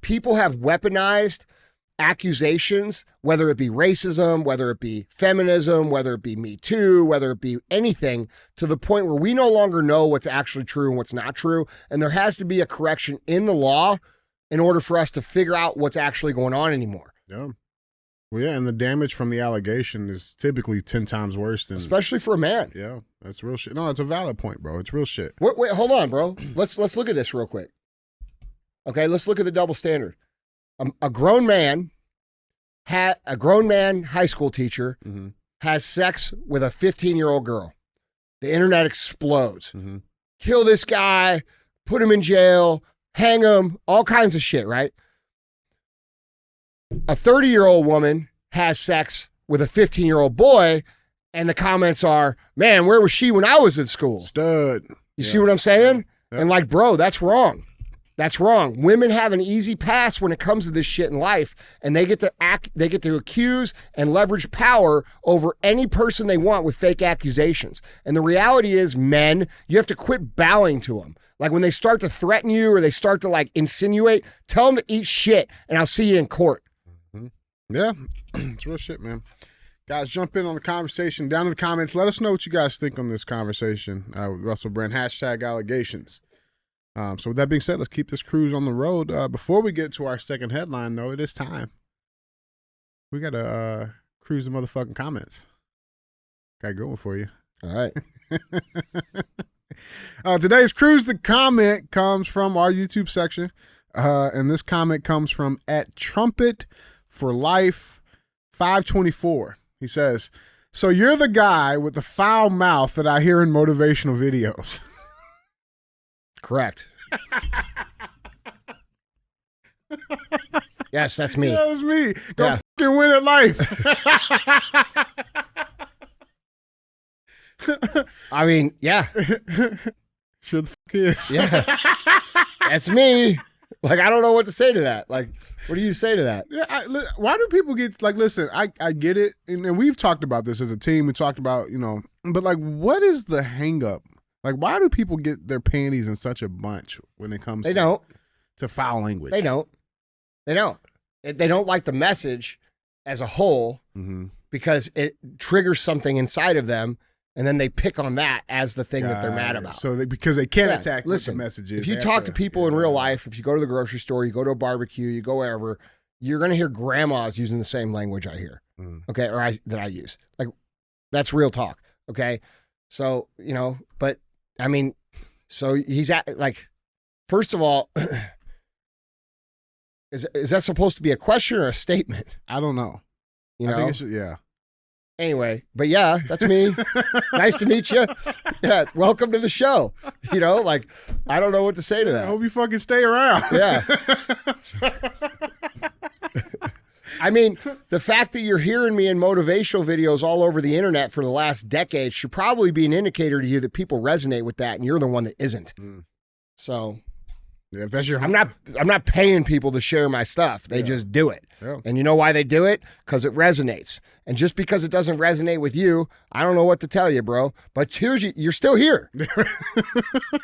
Speaker 2: people have weaponized accusations, whether it be racism, whether it be feminism, whether it be Me Too, whether it be anything, to the point where we no longer know what's actually true and what's not true. And there has to be a correction in the law in order for us to figure out what's actually going on anymore.
Speaker 1: Yeah. Well, yeah, and the damage from the allegation is typically 10 times worse than...
Speaker 2: Especially for a man.
Speaker 1: Yeah, that's real shit. No, it's a valid point, bro. It's real shit.
Speaker 2: Wait, hold on, bro. Let's look at this real quick. Okay, let's look at the double standard. A grown man, high school teacher, has sex with a 15-year-old girl. The internet explodes. Kill this guy, put him in jail, hang him, all kinds of shit, right? A 30-year-old woman has sex with a 15-year-old boy, and the comments are, man, where was she when I was in school?
Speaker 1: Stud.
Speaker 2: You see what I'm saying? Yeah. And like, bro, that's wrong. That's wrong. Women have an easy pass when it comes to this shit in life, and they get to accuse and leverage power over any person they want with fake accusations. And the reality is, men, you have to quit bowing to them. Like when they start to threaten you or they start to like insinuate, tell them to eat shit, and I'll see you in court.
Speaker 1: Yeah, it's real shit, man. Guys, jump in on the conversation down in the comments. Let us know what you guys think on this conversation with Russell Brand, #allegations. So with that being said, let's keep this cruise on the road. Before we get to our second headline, though, it is time. We got to cruise the motherfucking comments. Got a good one for you.
Speaker 2: All right.
Speaker 1: Today's cruise the comment comes from our YouTube section. And this comment comes from @TrumpetForLife524. He says, so you're the guy with the foul mouth that I hear in motivational videos.
Speaker 2: Correct. Yes, that's me.
Speaker 1: Yeah, that's me. Go
Speaker 2: Yeah.
Speaker 1: fucking win at life.
Speaker 2: I mean, yeah.
Speaker 1: Sure the fuck is.
Speaker 2: Yeah. That's me. Like, I don't know what to say to that. Like, what do you say to that?
Speaker 1: Yeah, why do people get like? Listen, I get it, and we've talked about this as a team. We talked about but like, what is the hang up? Like, why do people get their panties in such a bunch when it comes?
Speaker 2: They don't.
Speaker 1: To foul language.
Speaker 2: They don't. They don't. They don't like the message as a whole because it triggers something inside of them, and then they pick on that as the thing that they're mad about.
Speaker 1: So because they can't attack
Speaker 2: listen,
Speaker 1: what the message is.
Speaker 2: If you talk to people in real life, if you go to the grocery store, you go to a barbecue, you go wherever, you're going to hear grandmas using the same language I hear, okay, or that I use. Like, that's real talk, okay? So, but, I mean, so he's at, like, first of all, is that supposed to be a question or a statement?
Speaker 1: I don't know.
Speaker 2: I
Speaker 1: think it should, yeah.
Speaker 2: Anyway, but yeah, that's me. Nice to meet you. Yeah, welcome to the show. Like, I don't know what to say to that.
Speaker 1: I hope you fucking stay around.
Speaker 2: Yeah. I mean, the fact that you're hearing me in motivational videos all over the internet for the last decade should probably be an indicator to you that people resonate with that, and you're the one that isn't. So,
Speaker 1: yeah, if that's your,
Speaker 2: I'm not paying people to share my stuff. They just do it.
Speaker 1: Yeah.
Speaker 2: And you know why they do it? Because it resonates. And just because it doesn't resonate with you, I don't know what to tell you, bro. But you're still here.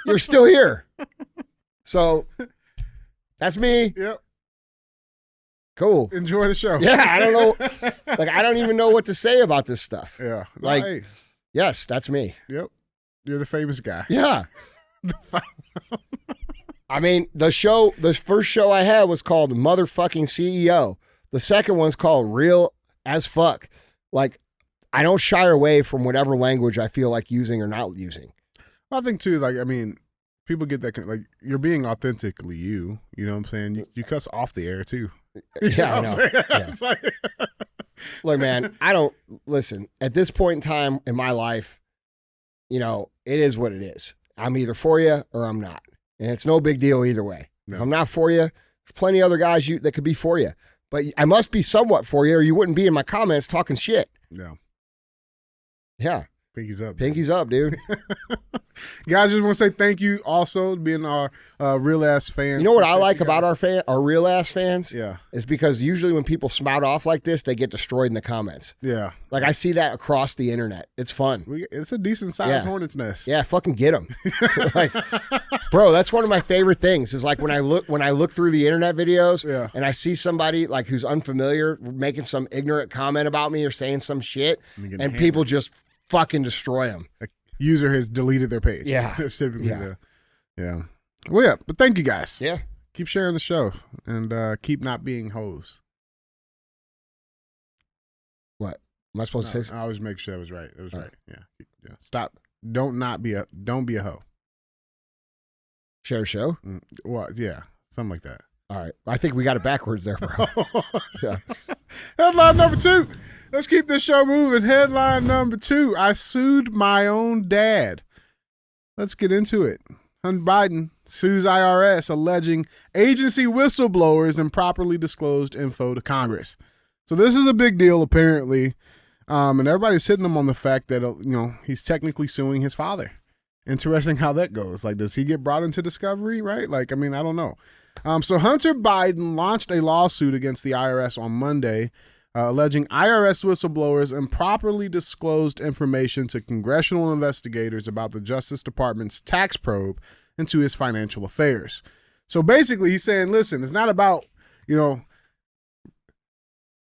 Speaker 2: You're still here. So that's me.
Speaker 1: Yep.
Speaker 2: Cool.
Speaker 1: Enjoy the show.
Speaker 2: Yeah, I don't know. Like, I don't even know what to say about this stuff.
Speaker 1: Yeah.
Speaker 2: Like,
Speaker 1: hey.
Speaker 2: Yes, that's me.
Speaker 1: Yep. You're the famous guy.
Speaker 2: Yeah. I mean, the first show I had was called Motherfucking CEO. The second one's called Real as Fuck. Like, I don't shy away from whatever language I feel like using or not using.
Speaker 1: I think too, like, I mean, people get that, like, you're being authentically you. You know what I'm saying? You cuss off the air too.
Speaker 2: Yeah, I know.
Speaker 1: Yeah. Like,
Speaker 2: look, man, listen, at this point in time in my life, it is what it is. I'm either for you or I'm not. And it's no big deal either way.
Speaker 1: No.
Speaker 2: If I'm not for you, there's plenty of other guys that could be for you. But I must be somewhat for you, or you wouldn't be in my comments talking shit.
Speaker 1: no.
Speaker 2: Yeah.
Speaker 1: Pinkies up.
Speaker 2: Pinkies up, dude.
Speaker 1: Guys, just want to say thank you also to being our real ass fans.
Speaker 2: You know what I like about our real ass fans?
Speaker 1: Yeah.
Speaker 2: Is because usually when people spout off like this, they get destroyed in the comments.
Speaker 1: Yeah.
Speaker 2: Like, I see that across the internet. It's fun.
Speaker 1: It's a decent sized hornet's nest.
Speaker 2: Yeah, fucking get them. Like, bro, that's one of my favorite things. Is like when I look through the internet videos and I see somebody like who's unfamiliar making some ignorant comment about me or saying some shit, and people just fucking destroy them.
Speaker 1: A user has deleted their page.
Speaker 2: Yeah.
Speaker 1: That's typically yeah. Well, yeah, but thank you guys.
Speaker 2: Yeah.
Speaker 1: Keep sharing the show and keep not being hoes.
Speaker 2: What? Am I supposed to say something?
Speaker 1: I always make sure that was right. It was right. Yeah. Stop. Don't be a hoe.
Speaker 2: Share a show?
Speaker 1: Well, yeah. Something like that.
Speaker 2: All right. I think we got it backwards there, bro. Yeah.
Speaker 1: Headline number 2. Let's keep this show moving. Headline number 2. I sued my own dad. Let's get into it. Hunter Biden sues IRS alleging agency whistleblowers improperly disclosed info to Congress. So this is a big deal, apparently. And everybody's hitting him on the fact that, he's technically suing his father. Interesting how that goes. Like, does he get brought into discovery, right? Like, I mean, I don't know. So Hunter Biden launched a lawsuit against the IRS on Monday, alleging IRS whistleblowers improperly disclosed information to congressional investigators about the Justice Department's tax probe into his financial affairs. So basically, he's saying, listen, it's not about, don't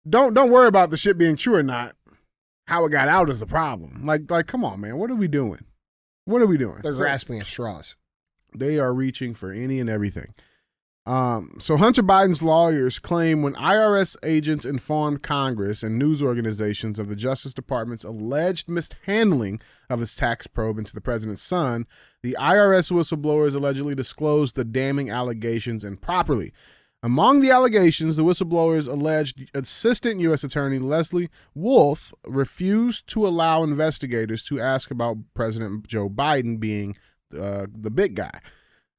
Speaker 1: worry about the shit being true or not. How it got out is the problem. Like, come on, man. What are we doing? What are we doing?
Speaker 2: They're grasping at straws.
Speaker 1: They are reaching for any and everything. So Hunter Biden's lawyers claim when IRS agents informed Congress and news organizations of the Justice Department's alleged mishandling of its tax probe into the president's son, the IRS whistleblowers allegedly disclosed the damning allegations improperly. Among the allegations, the whistleblowers alleged Assistant U.S. Attorney Leslie Wolf refused to allow investigators to ask about President Joe Biden being the big guy.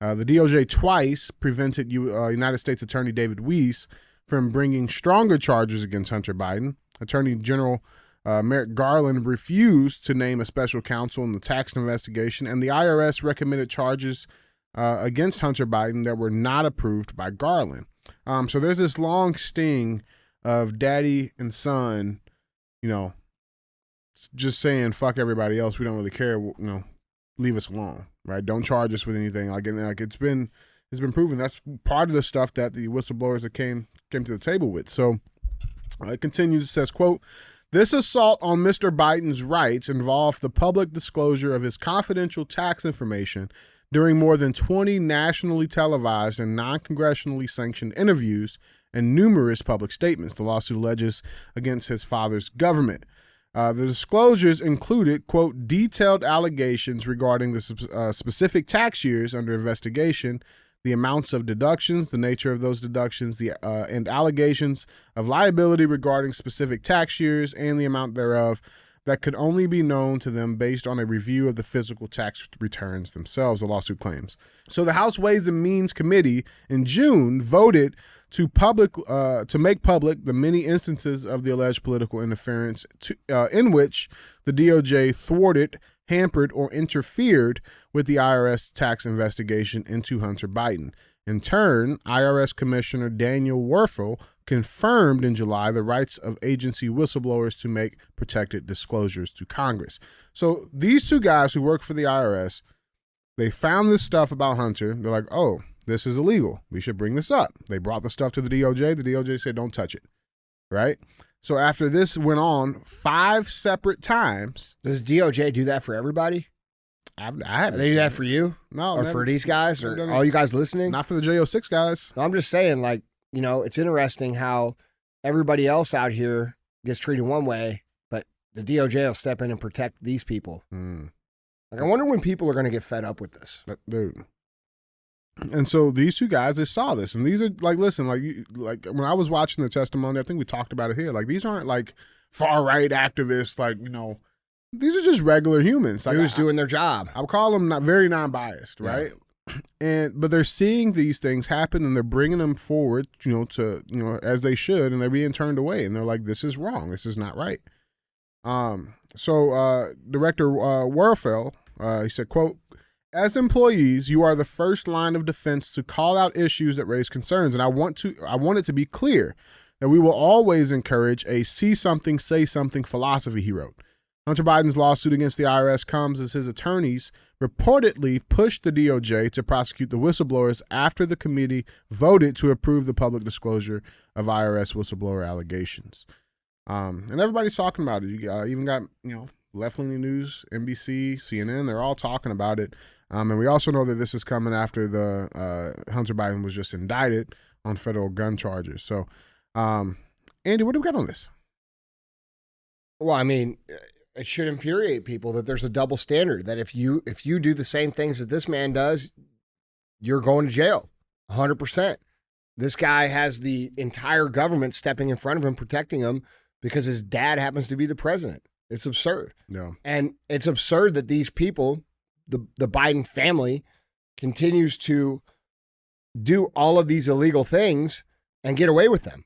Speaker 1: The DOJ twice prevented United States Attorney David Weiss from bringing stronger charges against Hunter Biden. Attorney General Merrick Garland refused to name a special counsel in the tax investigation, and the IRS recommended charges against Hunter Biden that were not approved by Garland. So there's this long sting of daddy and son, just saying, fuck everybody else. We don't really care. Leave us alone, right? Don't charge us with anything. It's been proven. That's part of the stuff that the whistleblowers that came to the table with. So it continues. It says, quote, "This assault on Mr. Biden's rights involved the public disclosure of his confidential tax information during more than 20 nationally televised and non-congressionally sanctioned interviews and numerous public statements," the lawsuit alleges, against his father's government. The disclosures included, quote, "detailed allegations regarding the specific tax years under investigation, the amounts of deductions, the nature of those deductions, and allegations of liability regarding specific tax years and the amount thereof that could only be known to them based on a review of the physical tax returns themselves," the lawsuit claims. So the House Ways and Means Committee in June voted to make public the many instances of the alleged political interference in which the DOJ thwarted, hampered, or interfered with the IRS tax investigation into Hunter Biden. In turn, IRS Commissioner Daniel Werfel confirmed in July the rights of agency whistleblowers to make protected disclosures to Congress. So these two guys who work for the IRS, they found this stuff about Hunter. They're like, oh, this is illegal. We should bring this up. They brought the stuff to the DOJ. The DOJ said, don't touch it, right? So after this went on 5 separate times.
Speaker 2: Does DOJ do that for everybody?
Speaker 1: I haven't.
Speaker 2: They do that for you?
Speaker 1: No.
Speaker 2: Or for these guys? Or all you guys listening?
Speaker 1: Not for the J06 guys.
Speaker 2: No, I'm just saying, it's interesting how everybody else out here gets treated one way, but the DOJ will step in and protect these people. I wonder when people are going to get fed up with this.
Speaker 1: Dude. And so these two guys, they saw this, and these are listen, when I was watching the testimony, I think we talked about it here. These aren't far right activists, these are just regular humans.
Speaker 2: Who's doing their job?
Speaker 1: I would call them not very non-biased, right? But they're seeing these things happen, and they're bringing them forward, as they should, and they're being turned away, and they're like, this is wrong, this is not right. So Director Werfel, he said, quote, "As employees, you are the first line of defense to call out issues that raise concerns, and I want it to be clear that we will always encourage a see something, say something philosophy," he wrote. Hunter Biden's lawsuit against the IRS comes as his attorneys reportedly pushed the DOJ to prosecute the whistleblowers after the committee voted to approve the public disclosure of IRS whistleblower allegations. And everybody's talking about it. You even got, left-leaning news, NBC, CNN, they're all talking about it. And we also know that this is coming after the Hunter Biden was just indicted on federal gun charges. So, Andy, what do we got on this?
Speaker 2: Well, it should infuriate people that there's a double standard, that if you do the same things that this man does, you're going to jail 100%. This guy has the entire government stepping in front of him, protecting him because his dad happens to be the president. It's absurd.
Speaker 1: Yeah.
Speaker 2: And it's absurd that these people, the Biden family, continues to do all of these illegal things and get away with them.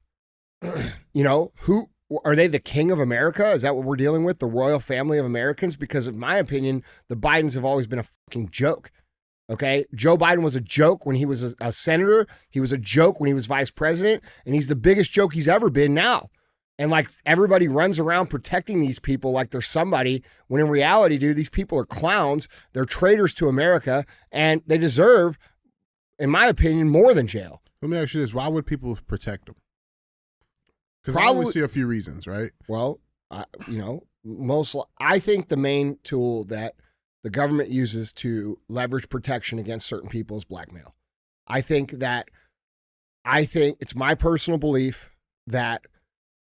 Speaker 2: Who are they? The king of America? Is that what we're dealing with? The royal family of Americans? Because in my opinion, the Bidens have always been a fucking joke. Okay. Joe Biden was a joke when he was a senator. He was a joke when he was vice president, and he's the biggest joke he's ever been now. And everybody runs around protecting these people like they're somebody, when in reality, dude, these people are clowns. They're traitors to America, and they deserve, in my opinion, more than jail.
Speaker 1: Let me ask you this. Why would people protect them? Because I
Speaker 2: Probably-
Speaker 1: always see a few reasons, right?
Speaker 2: Well, I think the main tool that the government uses to leverage protection against certain people is blackmail. I think it's my personal belief that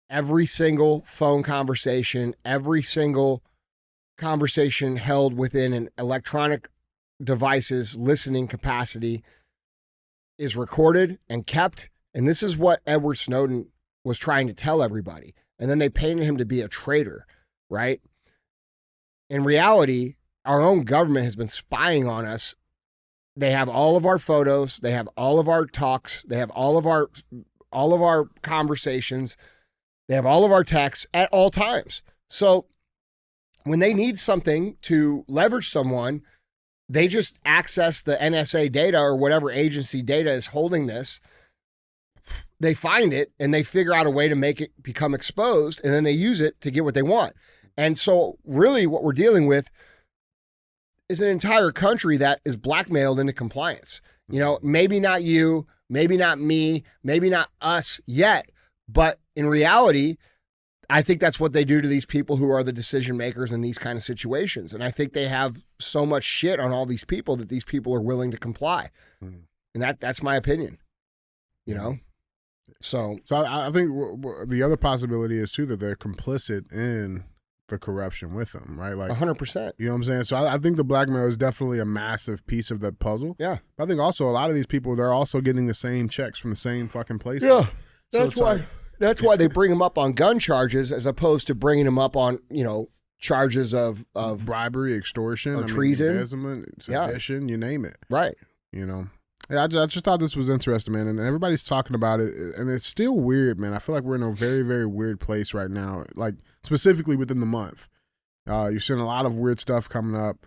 Speaker 2: every single phone conversation, every single conversation held within an electronic device's listening capacity is recorded and kept. And this is what Edward Snowden was trying to tell everybody. And then they painted him to be a traitor, right? In reality, our own government has been spying on us They have all of our photos. They have all of our talks. They have all of our conversations. They have all of our texts at all times. So when they need something to leverage someone, they just access the NSA data or whatever agency data is holding this. They find it and they figure out a way to make it become exposed, and then they use it to get what they want. And so really what we're dealing with is an entire country that is blackmailed into compliance. You know, maybe not you, maybe not me, maybe not us yet, but in reality, I think that's what they do to these people who are the decision makers in these kind of situations. And I think they have so much shit on all these people that these people are willing to comply. And that's my opinion, you know? So
Speaker 1: I think the other possibility is too that they're complicit in the corruption with them, right? Like
Speaker 2: 100%.
Speaker 1: You know what I'm saying? So I think the blackmail is definitely a massive piece of the puzzle.
Speaker 2: Yeah.
Speaker 1: But I think also a lot of these people, they're also getting the same checks from the same fucking places.
Speaker 2: Yeah.
Speaker 1: So
Speaker 2: That's why they bring them up on gun charges as opposed to bringing them up on, you know, charges of
Speaker 1: bribery, extortion,
Speaker 2: treason,
Speaker 1: embezzlement, sedition, you name it.
Speaker 2: Right.
Speaker 1: You know. Yeah, I just thought this was interesting, man, and everybody's talking about it, and it's still weird, man. I feel like we're in a very, very weird place right now, like specifically within the month. You're seeing a lot of weird stuff coming up.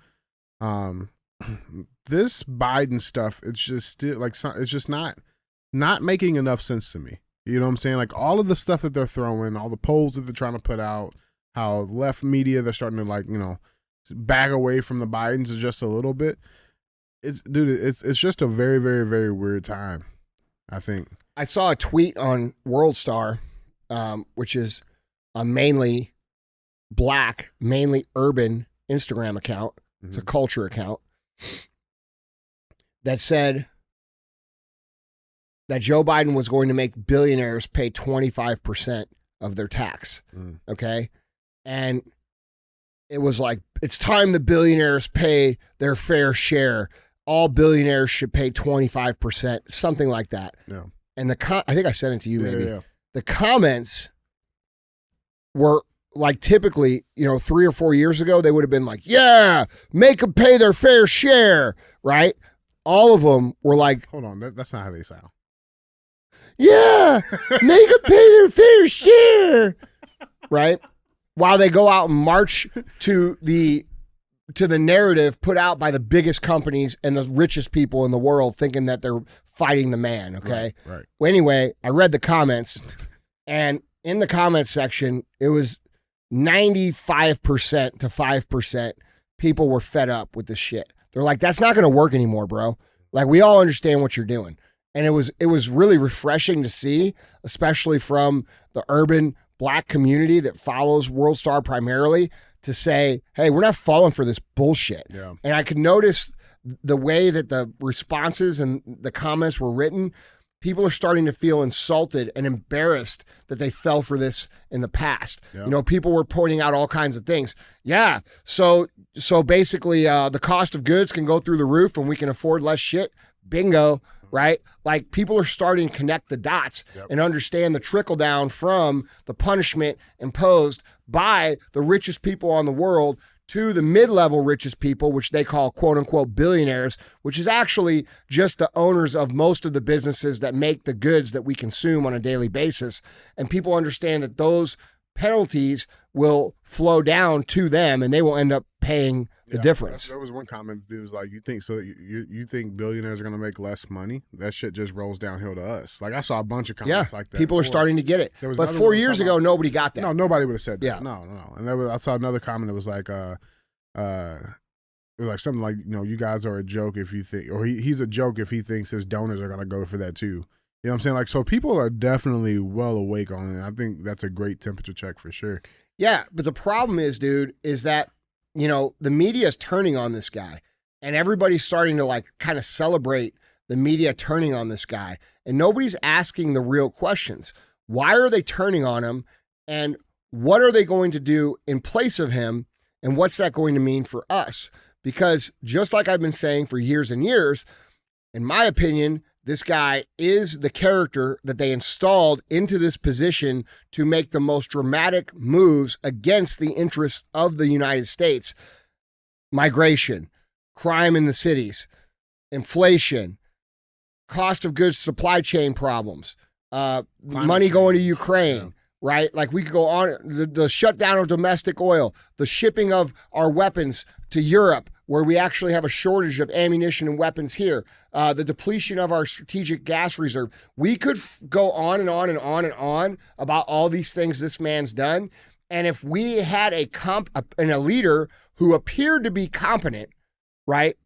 Speaker 1: This Biden stuff, it's just still like it's just not making enough sense to me. You know what I'm saying? Like all of the stuff that they're throwing, all the polls that they're trying to put out, how left media they're starting to like, you know, bag away from the Bidens just a little bit. It's just a very, very, very weird time, I think.
Speaker 2: I saw a tweet on WorldStar, which is a mainly black, mainly urban Instagram account. It's a culture account that said that Joe Biden was going to make billionaires pay 25% of their tax. Okay. And it was like, it's time the billionaires pay their fair share. All billionaires should pay 25%, something like that.
Speaker 1: Yeah.
Speaker 2: And I think I sent it to you maybe.
Speaker 1: Yeah.
Speaker 2: The comments were like typically, you know, 3 or 4 years ago, they would have been like, yeah, make them pay their fair share. Right. All of them were like,
Speaker 1: hold on. That's not how they sound.
Speaker 2: Yeah, make them pay their fair share, right? While they go out and march to the narrative put out by the biggest companies and the richest people in the world, thinking that they're fighting the man. Okay,
Speaker 1: right.
Speaker 2: Well, anyway, I read the comments, and in the comments section, it was 95% to 5% people were fed up with this shit. They're like, that's not going to work anymore, bro. Like, we all understand what you're doing. And it was really refreshing to see, especially from the urban black community that follows WorldStar primarily, to say, hey, we're not falling for this bullshit.
Speaker 1: Yeah.
Speaker 2: And I could notice the way that the responses and the comments were written. People are starting to feel insulted and embarrassed that they fell for this in the past. Yeah. You know, people were pointing out all kinds of things. Yeah, so basically the cost of goods can go through the roof and we can afford less shit. Bingo. Right? Like people are starting to connect the dots and understand the trickle down from the punishment imposed by the richest people on the world to the mid-level richest people, which they call quote unquote billionaires, which is actually just the owners of most of the businesses that make the goods that we consume on a daily basis. And people understand that those penalties will flow down to them and they will end up paying the difference.
Speaker 1: There was one comment that was like, you think billionaires are going to make less money? That shit just rolls downhill to us. Like I saw a bunch of comments like that.
Speaker 2: People are starting to get it. But 4 years ago, nobody got that.
Speaker 1: No, nobody would have said that.
Speaker 2: Yeah.
Speaker 1: No. And I saw another comment that was like, it was like something like, you know, you guys are a joke if you think, or he's a joke if he thinks his donors are going to go for that too. You know what I'm saying? Like, so people are definitely well awake on it. I think that's a great temperature check for sure.
Speaker 2: Yeah, but the problem is, dude, is that, you know, the media is turning on this guy and everybody's starting to like kind of celebrate the media turning on this guy and nobody's asking the real questions. Why are they turning on him and what are they going to do in place of him and what's that going to mean for us? Because just like I've been saying for years and years, in my opinion, this guy is the character that they installed into this position to make the most dramatic moves against the interests of the United States. Migration, crime in the cities, inflation, cost of goods, supply chain problems, money going to Ukraine, right? Like we could go on, the shutdown of domestic oil, the shipping of our weapons to Europe, where we actually have a shortage of ammunition and weapons here, the depletion of our strategic gas reserve. We could go on and on and on and on about all these things this man's done. And if we had a leader who appeared to be competent, right,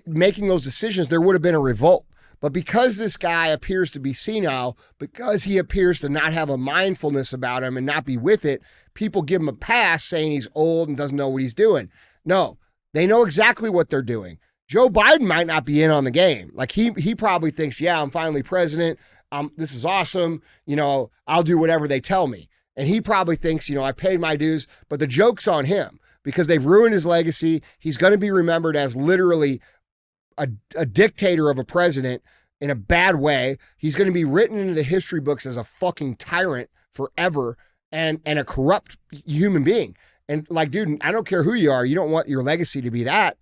Speaker 2: making those decisions, there would have been a revolt. But because this guy appears to be senile, because he appears to not have a mindfulness about him and not be with it, people give him a pass saying he's old and doesn't know what he's doing. No, they know exactly what they're doing. Joe Biden might not be in on the game. Like he probably thinks, yeah, I'm finally president. This is awesome. I'll do whatever they tell me. And he probably thinks, I paid my dues, but the joke's on him because they've ruined his legacy. He's going to be remembered as literally a dictator of a president in a bad way. He's going to be written into the history books as a fucking tyrant forever and a corrupt human being. And like, dude, I don't care who you are. You don't want your legacy to be that.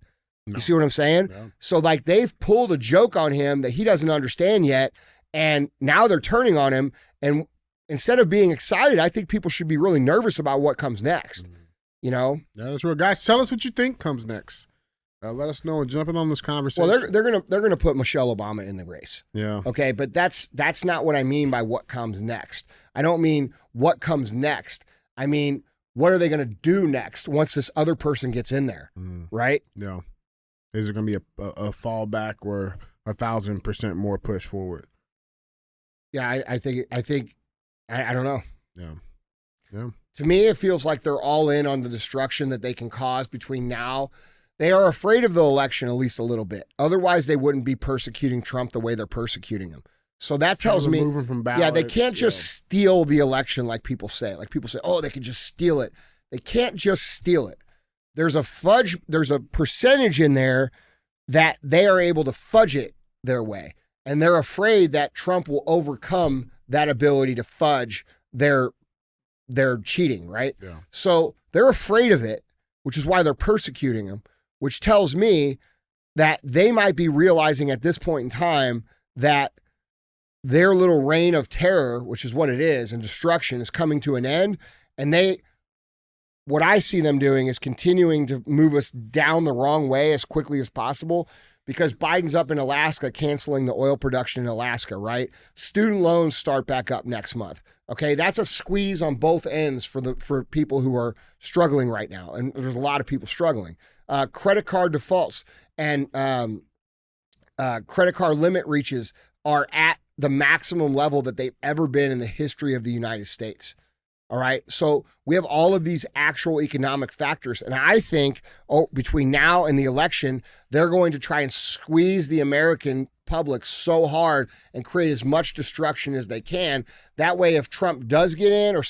Speaker 2: No. You see what I'm saying? No. So like they've pulled a joke on him that he doesn't understand yet. And now they're turning on him. And instead of being excited, I think people should be really nervous about what comes next.
Speaker 1: Yeah, that's right. Guys, tell us what you think comes next. Let us know and jump in on this conversation.
Speaker 2: Well, they're gonna put Michelle Obama in the race.
Speaker 1: Yeah.
Speaker 2: Okay, but that's not what I mean by what comes next. I don't mean what comes next. I mean, what are they gonna do next once this other person gets in there, right?
Speaker 1: Yeah. Is there gonna be a fallback or 1,000% more push forward?
Speaker 2: Yeah, I think I don't know.
Speaker 1: Yeah. Yeah.
Speaker 2: To me, it feels like they're all in on the destruction that they can cause between now. They are afraid of the election at least a little bit. Otherwise, they wouldn't be persecuting Trump the way they're persecuting him. So that tells me, they can't just steal the election like people say. Like people say, oh, they can just steal it. They can't just steal it. There's a percentage in there that they are able to fudge it their way. And they're afraid that Trump will overcome that ability to fudge their cheating, right?
Speaker 1: Yeah.
Speaker 2: So they're afraid of it, which is why they're persecuting him, which tells me that they might be realizing at this point in time that their little reign of terror, which is what it is, and destruction is coming to an end. And what I see them doing is continuing to move us down the wrong way as quickly as possible because Biden's up in Alaska canceling the oil production in Alaska, right? Student loans start back up next month. Okay, that's a squeeze on both ends for people who are struggling right now. And there's a lot of people struggling. Credit card defaults and credit card limit reaches are at the maximum level that they've ever been in the history of the United States. All right. So we have all of these actual economic factors. And I think between now and the election, they're going to try and squeeze the American public so hard and create as much destruction as they can. That way, if Trump does get in or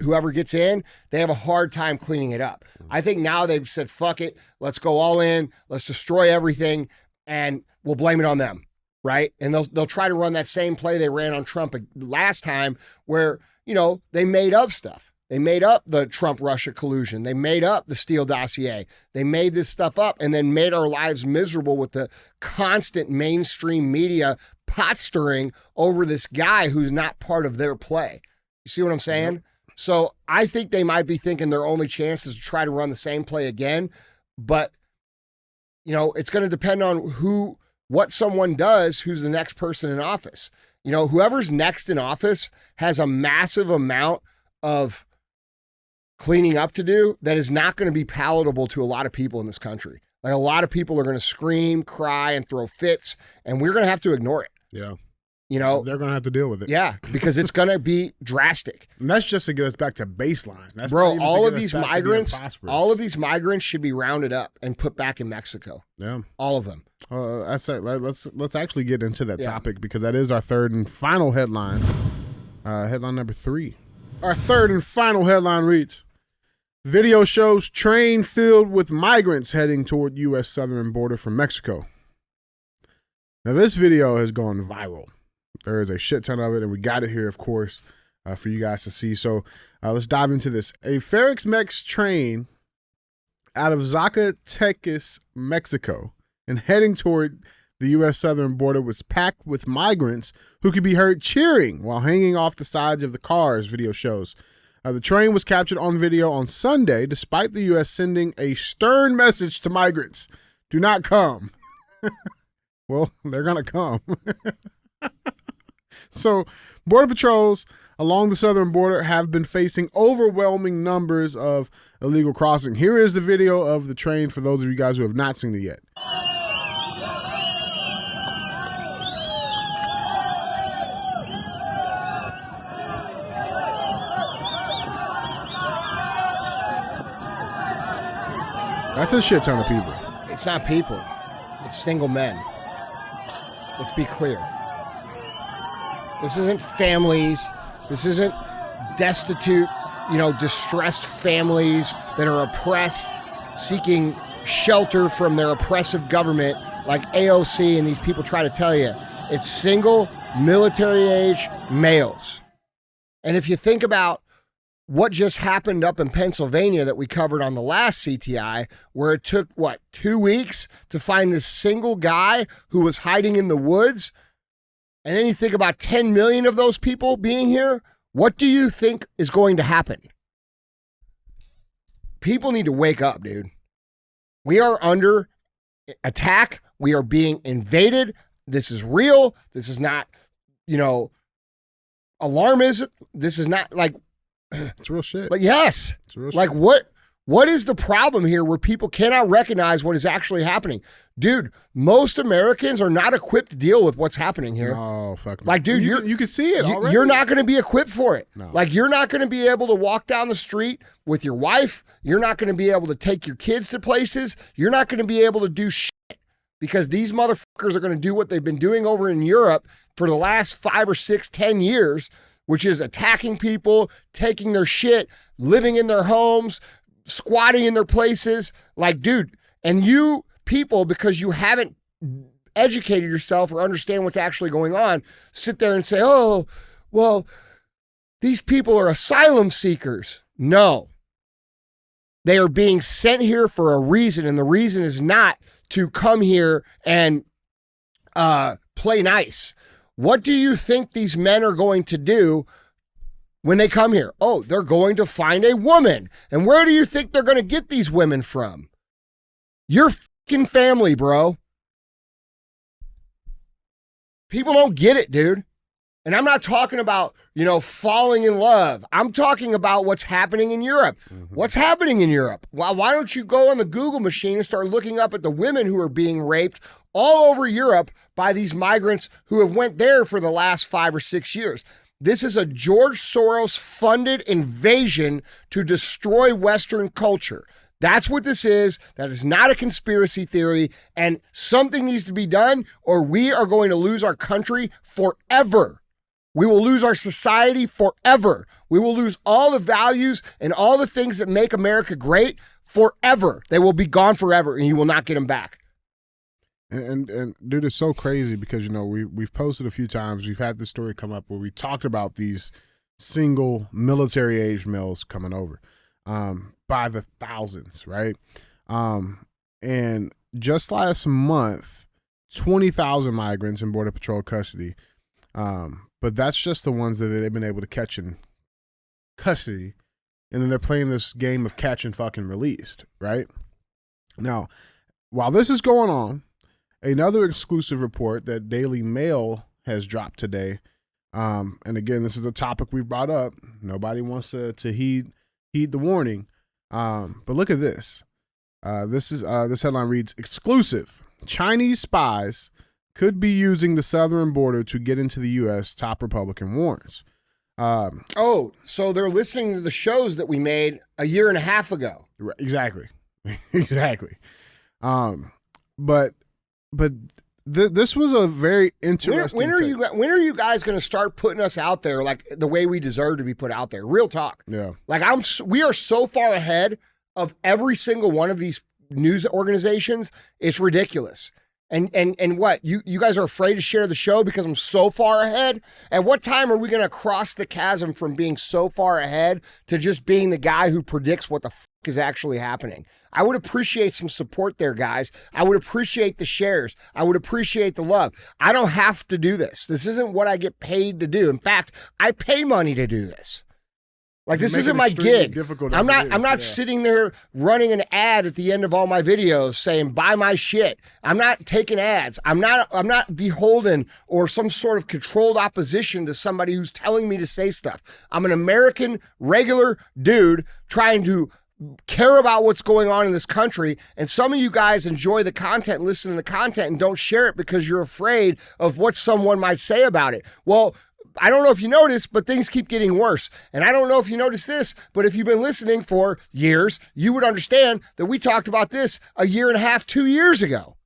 Speaker 2: whoever gets in, they have a hard time cleaning it up. I think now they've said, fuck it. Let's go all in. Let's destroy everything. And we'll blame it on them. Right. And they'll try to run that same play they ran on Trump last time where, they made up stuff. They made up the Trump-Russia collusion. They made up the Steele dossier. They made this stuff up and then made our lives miserable with the constant mainstream media pot stirring over this guy who's not part of their play. You see what I'm saying? Yep. So I think they might be thinking their only chance is to try to run the same play again. But, it's going to depend on what someone does who's the next person in office. Whoever's next in office has a massive amount of cleaning up to do that is not going to be palatable to a lot of people in this country. Like a lot of people are going to scream, cry, and throw fits, and we're going to have to ignore it.
Speaker 1: Yeah.
Speaker 2: You know,
Speaker 1: they're going to have to deal with it.
Speaker 2: Yeah, because it's going to be drastic.
Speaker 1: And that's just to get us back to baseline. That's
Speaker 2: Bro, all of these migrants should be rounded up and put back in Mexico.
Speaker 1: Yeah.
Speaker 2: All of them.
Speaker 1: Let's actually get into that topic because that is our third and final headline. Headline number 3. Our third and final headline reads, video shows train filled with migrants heading toward U.S. southern border from Mexico. Now, this video has gone viral. There is a shit ton of it, and we got it here, of course, for you guys to see. So let's dive into this. A Ferrix-Mex train out of Zacatecas, Mexico, and heading toward the U.S. southern border was packed with migrants who could be heard cheering while hanging off the sides of the cars, video shows. The train was captured on video on Sunday, despite the U.S. sending a stern message to migrants. Do not come. Well, they're going to come. So, border patrols along the southern border have been facing overwhelming numbers of illegal crossing. Here is the video of the train for those of you guys who have not seen it yet. That's a shit ton of people.
Speaker 2: It's not people. It's single men. Let's be clear. This isn't families. This isn't destitute, distressed families that are oppressed, seeking shelter from their oppressive government like AOC and these people try to tell you. It's single military-age males. And if you think about what just happened up in Pennsylvania that we covered on the last CTI, where it took, 2 weeks to find this single guy who was hiding in the woods, and then you think about 10 million of those people being here, what do you think is going to happen? People need to wake up, dude. We are under attack. We are being invaded. This is real. This is not, alarmism. This is not like...
Speaker 1: It's real shit.
Speaker 2: But yes,
Speaker 1: It's real
Speaker 2: like
Speaker 1: shit.
Speaker 2: what is the problem here where people cannot recognize what is actually happening? Dude, most Americans are not equipped to deal with what's happening here.
Speaker 1: Oh, fuck.
Speaker 2: Like, dude,
Speaker 1: you can see it already.
Speaker 2: You're not going to be equipped for it.
Speaker 1: No.
Speaker 2: Like, you're not going to be able to walk down the street with your wife. You're not going to be able to take your kids to places. You're not going to be able to do shit because these motherfuckers are going to do what they've been doing over in Europe for the last 5 or 6, 10 years, which is attacking people, taking their shit, living in their homes, squatting in their places. Like, dude, and you people, because you haven't educated yourself or understand what's actually going on, sit there and say, oh, well, these people are asylum seekers. No. They are being sent here for a reason, and the reason is not to come here and play nice. What do you think these men are going to do when they come here? Oh, they're going to find a woman. And where do you think they're going to get these women from? Your fucking family, bro. People don't get it, dude. And I'm not talking about, falling in love. I'm talking about what's happening in Europe. Mm-hmm. What's happening in Europe? Well, why don't you go on the Google machine and start looking up at the women who are being raped all over Europe by these migrants who have went there for the last 5 or 6 years. This is a George Soros funded invasion to destroy Western culture. That's what this is. That is not a conspiracy theory, and something needs to be done or we are going to lose our country forever. We will lose our society forever. We will lose all the values and all the things that make America great forever. They will be gone forever and you will not get them back.
Speaker 1: And dude, it's so crazy because, we've posted a few times. We've had this story come up where we talked about these single military age males coming over by the thousands, right? And just last month, 20,000 migrants in Border Patrol custody. But that's just the ones that they've been able to catch in custody. And then they're playing this game of catch and fucking released, right? Now, while this is going on, another exclusive report that Daily Mail has dropped today, and again, this is a topic we brought up. Nobody wants to heed the warning, but look at this. This headline reads: "Exclusive: Chinese spies could be using the southern border to get into the U.S. Top Republican warns."
Speaker 2: So they're listening to the shows that we made a year and a half ago.
Speaker 1: Exactly, exactly. But this was a very interesting.
Speaker 2: When are you guys going to start putting us out there like the way we deserve to be put out there? Real talk.
Speaker 1: Yeah.
Speaker 2: Like we are so far ahead of every single one of these news organizations. It's ridiculous. And what you guys are afraid to share the show because I'm so far ahead? At what time are we going to cross the chasm from being so far ahead to just being the guy who predicts what the fuck is actually happening. I would appreciate some support there, guys. I would appreciate the shares. I would appreciate the love. I don't have to do this. This isn't what I get paid to do. In fact, I pay money to do this. Like, this isn't my gig. I'm not sitting there running an ad at the end of all my videos saying buy my shit. I'm not taking ads. I'm not beholden or some sort of controlled opposition to somebody who's telling me to say stuff. I'm an American regular dude trying to care about what's going on in this country, and some of you guys enjoy the content, listen to the content, and don't share it because you're afraid of what someone might say about it. Well, I don't know if you noticed, but things keep getting worse. And I don't know if you noticed this, but if you've been listening for years, you would understand that we talked about this a year and a half, 2 years ago.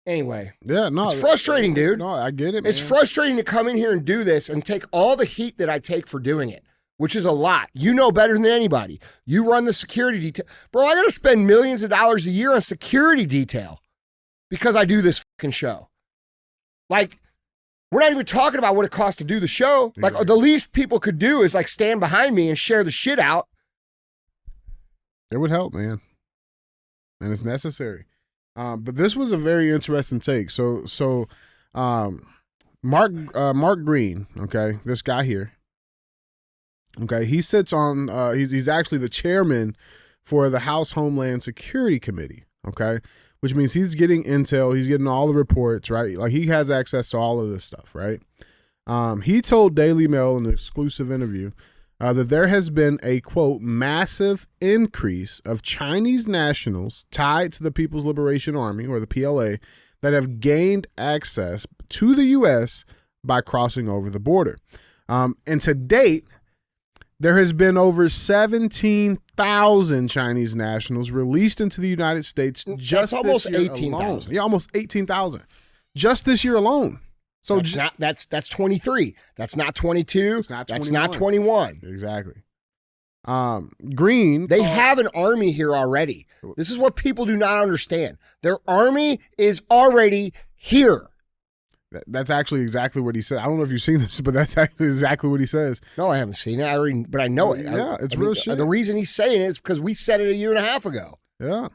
Speaker 2: Anyway.
Speaker 1: Yeah, no.
Speaker 2: It's frustrating, dude.
Speaker 1: No, I get it, man.
Speaker 2: It's frustrating to come in here and do this and take all the heat that I take for doing it, which is a lot. You know better than anybody. You run the security detail. Bro, I got to spend millions of dollars a year on security detail because I do this fucking show. Like, we're not even talking about what it costs to do the show. Like, the least people could do is like stand behind me and share the shit out.
Speaker 1: It would help, man. And it's necessary. But this was a very interesting take. So Mark Green, okay, this guy here, okay, he sits on, he's actually the chairman for the House Homeland Security Committee, okay, which means he's getting intel, he's getting all the reports, right? Like, he has access to all of this stuff, right? He told Daily Mail in an exclusive interview that there has been a, quote, massive increase of Chinese nationals tied to the People's Liberation Army, or the PLA, that have gained access to the U.S. by crossing over the border. And to date, there has been over 17,000 Chinese nationals released into the United States just
Speaker 2: That's almost
Speaker 1: this year
Speaker 2: 18,000.
Speaker 1: Yeah, almost 18,000 just this year alone. So
Speaker 2: that's 23. That's not 22.
Speaker 1: It's not 21.
Speaker 2: That's not 21.
Speaker 1: Exactly. Green.
Speaker 2: They have an army here already. This is what people do not understand. Their army is already here.
Speaker 1: That's actually exactly what he said. I don't know if you've seen this, but that's actually exactly what he says.
Speaker 2: No, I haven't seen it. But I know it.
Speaker 1: Yeah, it's real shit.
Speaker 2: The reason he's saying it is because we said it a year and a half ago.
Speaker 1: Yeah.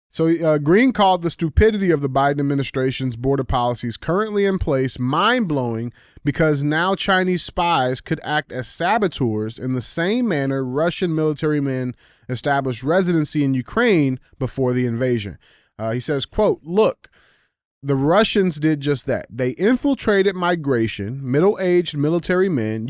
Speaker 1: So Green called the stupidity of the Biden administration's border policies currently in place mind-blowing because now Chinese spies could act as saboteurs in the same manner Russian military men established residency in Ukraine before the invasion. He says, quote, look, the Russians did just that. They infiltrated migration, middle-aged military men,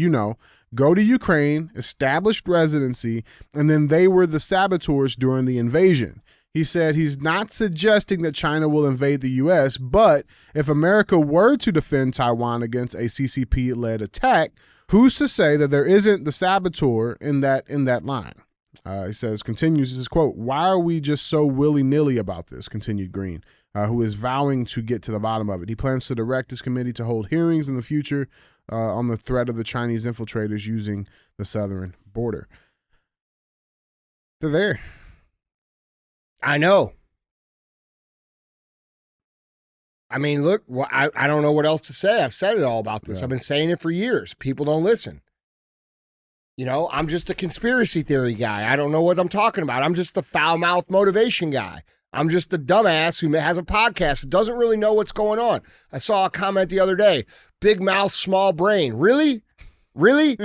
Speaker 1: go to Ukraine, established residency, and then they were the saboteurs during the invasion. He said he's not suggesting that China will invade the U.S., but if America were to defend Taiwan against a CCP-led attack, who's to say that there isn't the saboteur in that line? He says, quote, why are we just so willy-nilly about this, continued Green, who is vowing to get to the bottom of it. He plans to direct his committee to hold hearings in the future on the threat of the Chinese infiltrators using the southern border. They're there.
Speaker 2: I know. I mean, look, I don't know what else to say. I've said it all about this. Yeah. I've been saying it for years. People don't listen. I'm just a conspiracy theory guy. I don't know what I'm talking about. I'm just the foul-mouthed motivation guy. I'm just the dumbass who has a podcast and doesn't really know what's going on. I saw a comment the other day, big mouth, small brain. Really? Really?